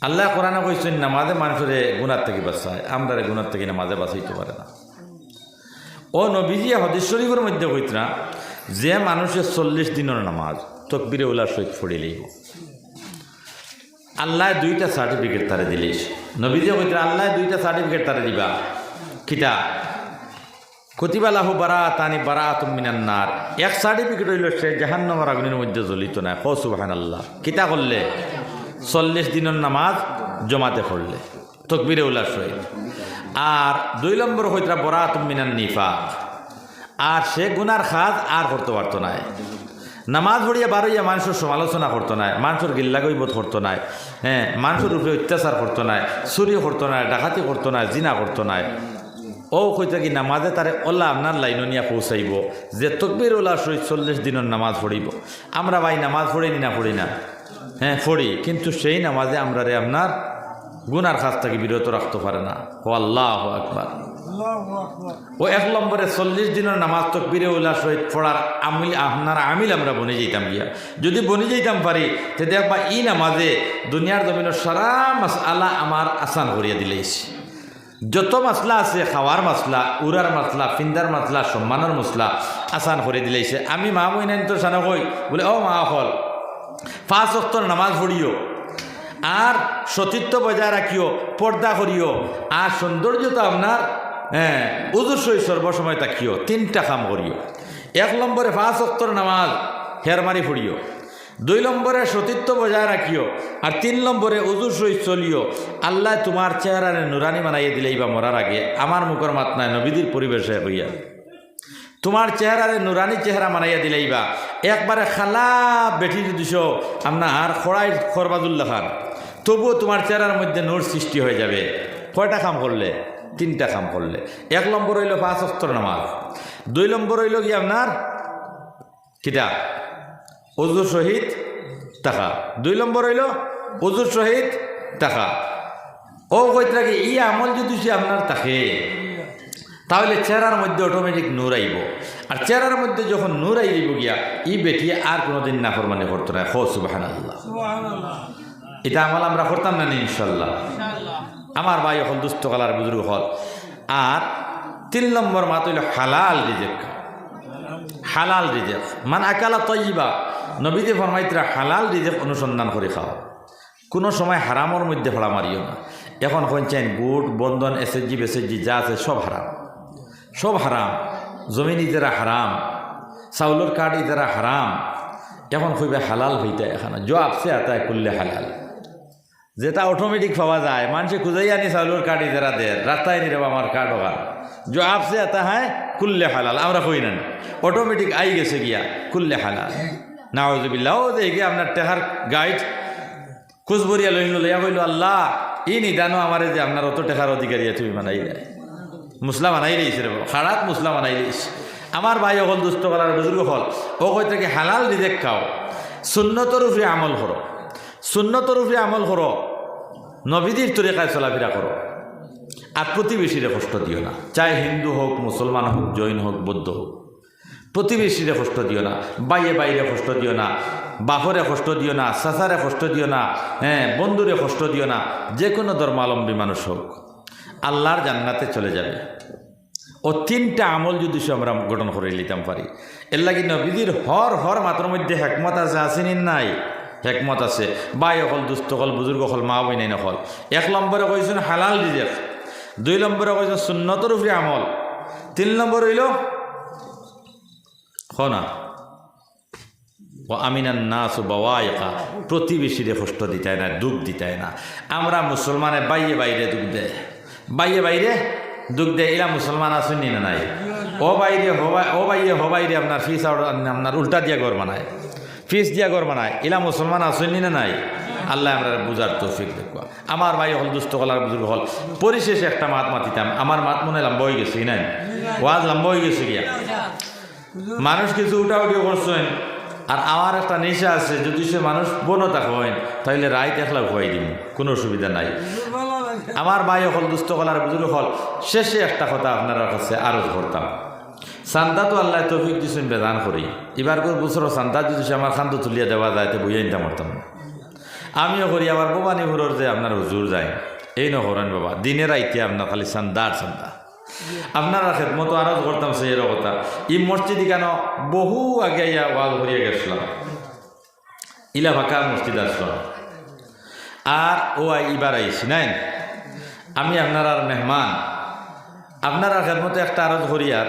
আল্লাহ কোরআনে কইছেন নামাজে মানুষের গুনার থেকে বাঁচায়, আমরা গুনার থেকে নামাজে বাঁচাইতে পারে না। ও নবীজি হাদিস শরীফের মধ্যে কইতরা যে মানুষের 40 দিনের নামাজ তকবিরে উলার সহিত পড়িলেই আল্লাহ 2টা সার্টিফিকেট তারে দিলিস। নবীজি কইতরা আল্লাহ 2টা সার্টিফিকেট তারে দিবা। কিতা? কতিবা লাহু বারাআতানি বারাআতুম মিনান নার। এক সার্টিফিকেট হইল সে জাহান্নামের আগুনের মধ্যে জ্বলিত না। ও সুবহানাল্লাহ। কিতা করলে? 40 দিনের নামাজ জমাতে পড়লে তকবিরে উলার সহিত। আর 2 নম্বর হইতরা বারাআতুম মিনান নিফাক। আর সে গুনার কাজ আর করতে পারতো না। নামাজ পড়িয়া বারইয়া মানুষের সমালোচনা করতো না, মানুষের গিল্লা গইবত করতো না, হ্যাঁ, মানুষের উপরে অত্যাচার করতো না, চুরি করতো না, ডাকাতি করতো না, জিনা করতো না। ও কইতা কি নামাজে তারে ওলা আপনার লাইন নিয়ে পৌঁছাইব যে তকবির ওলা সহিত 40 দিনের নামাজ পড়িব। আমরা ভাই নামাজ পড়িনি না পড়ি না, হ্যাঁ পড়ি, কিন্তু সেই নামাজে আমরা রে আপনার গুনার কাজ থেকে বিরত রাখতে পারে না। ও আল্লাহু আকবার। ও 1 নম্বরে 40 দিনের নামাজ তকবিরে উলা সহিত পড়ার আপনার আমিল আমরা বনে যেতাম গিয়া। যদি বনে যেতাম পারি তে দেখবা ই নামাজে দুনিয়ার জমিনের সারা মাসআলা আমার আসান করিয়া দিলেইছি। যত মাসলা আছে, খাওয়ার মাসলা, উড়ার মাসলা, ফিন্দার মাসলা, সম্মানের মশলা আসান করে দিলেইছে। আমি মা বইনাইন তো সানা কই বলে ও মা হল 5 ওয়াক্তের নামাজ পড়িও, আর সতীত্ব বজায় রাখিও, পর্দা করিও, আর সৌন্দর্যতা আপনার উজুর সহি সর্বসময় তাকিও। 3টা কাম করিও। 1 নম্বরে 5 ওয়াক্তের নামাজ হেরমারি পড়িও, 2 নম্বরে সতীত্ব বজায় রাখিও, আর 3 নম্বরে উজুর সহিত চলিও। আল্লাহ তোমার চেহারারে নুরানি বানাইয়ে দিলেই বা মরার আগে আমার মুখের মাত নাই নবীদের পরিবেশে হইয়া তোমার চেহারারে নুরানি চেহারা বানাইয়া দিলেই বা একবারে খালা বেঠি দিছ আপনার আর খড়াই খরবাজুল্লাহ খান, তবুও তোমার চেহারার মধ্যে নূর সৃষ্টি হয়ে যাবে। কয়টা কাম করলে? 3টা কাম করলে। 1 নম্বর হইল 5 ওয়াক্তের নামাজ, 2 নম্বর হইল কি আপনার কিতা উজুর সহিত টাকা, 2 নম্বর হইল উজুর সহিত টাকা। ও কইতে কি ই আমল যদি সে আপনার থাকে তাহলে চেহারার মধ্যে অটোমেটিক নূর আইব, আর চেহারার মধ্যে যখন নূর আইব গিয়া ই বেটিয়ে আর কোনোদিন নাফরমানি করতো না। হো সুবহানাল্লাহ। এটা আমল আমরা করতাম না ইনশাল্লাহ। আমার ভাই হল দুস্থ কালার বুজুর্গ হল। আর 3 নম্বর মাত হইল হালাল রিজেক। হালাল রিজেক মান আকালা তয়্যিবা। নবীজি ফরমাইতরা হালাল রিজেক অনুসন্ধান করে খাও, কোনো সময় হারামর মধ্যে ফড়া মারিও না। এখন কইছেন গুড় বন্ধন এসএসজি বেসএসজি যা আছে সব হারাম, সব হারাম। জমিন ইজারা হারাম, চাউলের কার্ড ইজারা হারাম। এখন কইবে হালাল হইতে এখানে জবাব সে আতায় করলে হালাল, যেটা অটোমেটিক পাওয়া যায়। মানুষে খুঁজাই আনি চাউলের কার্ড ইজারা দেয়, রাস্তায় নিরে আমার কার্ড ওখান জবাব সে আতা হয় কুল্লে হালাল। আমরা কই না, অটোমেটিক আই গেছে গিয়া কুল্লে হালাল। নাউজুবিল্লাহ। ও দেখি আপনার টেহার গাইড খুশবরিয়া লইল লইয়া কইল আল্লাহ ই নিদানো আমার যে আপনার অত টেকার অধিকারী তুমি বানাই দেয় মুসলা বানাই রয়েছে রে, খারাপ মুসলা বানাই রয়েছে। আমার ভাই হল দুস্থ কলার বুজুর্গ হল ও কইতে কি হালাল রিজেক খাও, সুন্নতর উপরে আমল করো, সুন্নতর উপরে আমল করো, নবীদের তরিকায় চলাফেরা করো, আর প্রতিবেশীরে কষ্ট দিও না। চাই হিন্দু হোক, মুসলমান হোক, জৈন হোক, বৌদ্ধ হোক, প্রতিবেশীরে কষ্ট দিও না, বাইরে বাইরে কষ্ট দিও না, বাপরে কষ্ট দিও না, চাচারে কষ্ট দিও না, হ্যাঁ বন্ধুরে কষ্ট দিও না। যে কোনো ধর্মাবলম্বী মানুষ হোক আল্লাহর জান্নাতে চলে যাবে। ও 3টা আমল যদি আমরা গঠন করে নিতাম পারি, এর লাগি নবীদের হর মাত্র মধ্যে হেকমত আছে, আসেনি নাই? হেকমত আছে। বাই হল দুস্থ হল বুজুর্গ হল মা বই নাই নকল। 1 নম্বরে কইছেন হালাল রিজেক, 2 নম্বরে কইছেন সুন্নতর উপরে আমল, 3 নম্বর হইল না ও আমিনান নাস বাওয়াইকা, প্রতিবেশীরে কষ্ট দিতায় না, দুঃখ দিতায় না। আমরা মুসলমানে বাইরে বাইরে দুঃখ দেয়, বাইরে বাইরে দুঃখ দেয়। এরা মুসলমান আসেন না নাই? ও বাইরে হবাইরে আপনার ফিস আপনার উল্টা দিয়া ঘর বানায়, ফিস দিয়া ঘর বানায়। এরা মুসলমান আসেন না নাই? আল্লাহ আমরা বুঝার তৌফিক দেখবা। আমার ভাই হল দুস্থ কলার বুজুর্গ হল। পরিশেষে একটা মাত মাতিতাম, আমার মাত মনে লম্বা হয়ে গেছে নাই? ওয়াজ লম্বা হয়ে গেছে গিয়া মানুষ কিছু উঠাউটিও করছেন। আর আমার একটা নেশা আছে, যদি সে মানুষ বনতা হয় তাহলে রায় একলা খুয়াই দিব, কোনো অসুবিধা নাই। আমার ভাই হল দুস্থ কলার বুজুর্গ হল। শেষে একটা কথা আপনার কাছে আরজ করতাম। চান্দা তো আল্লাহ তৌফিক দিচ্ছেন বেদান করি, এবার বছর চান্দা যদি সে আমার খান্দ তুলিয়া দেওয়া যায় তো বইয়া নিতে পারতাম না। আমিও করি আবার ভবানীপুরের যে আপনার হুজুর যায় এই নহরেন বাবা দিনের আইতে আপনার খালি চান্দার চান্দা আপনারা খেদমতো আরো করতাম সেই কথা এই মসজিদ কেন বহু আগে ইয়া ওয়াজ করিয়া গেছিলাম ইলা ফাঁকা মসজিদ আসলাম আর ও এবার আইসি নাই আমি আপনার আর মেহমান আপনারা খেদমতো একটা আরজ করিয়ার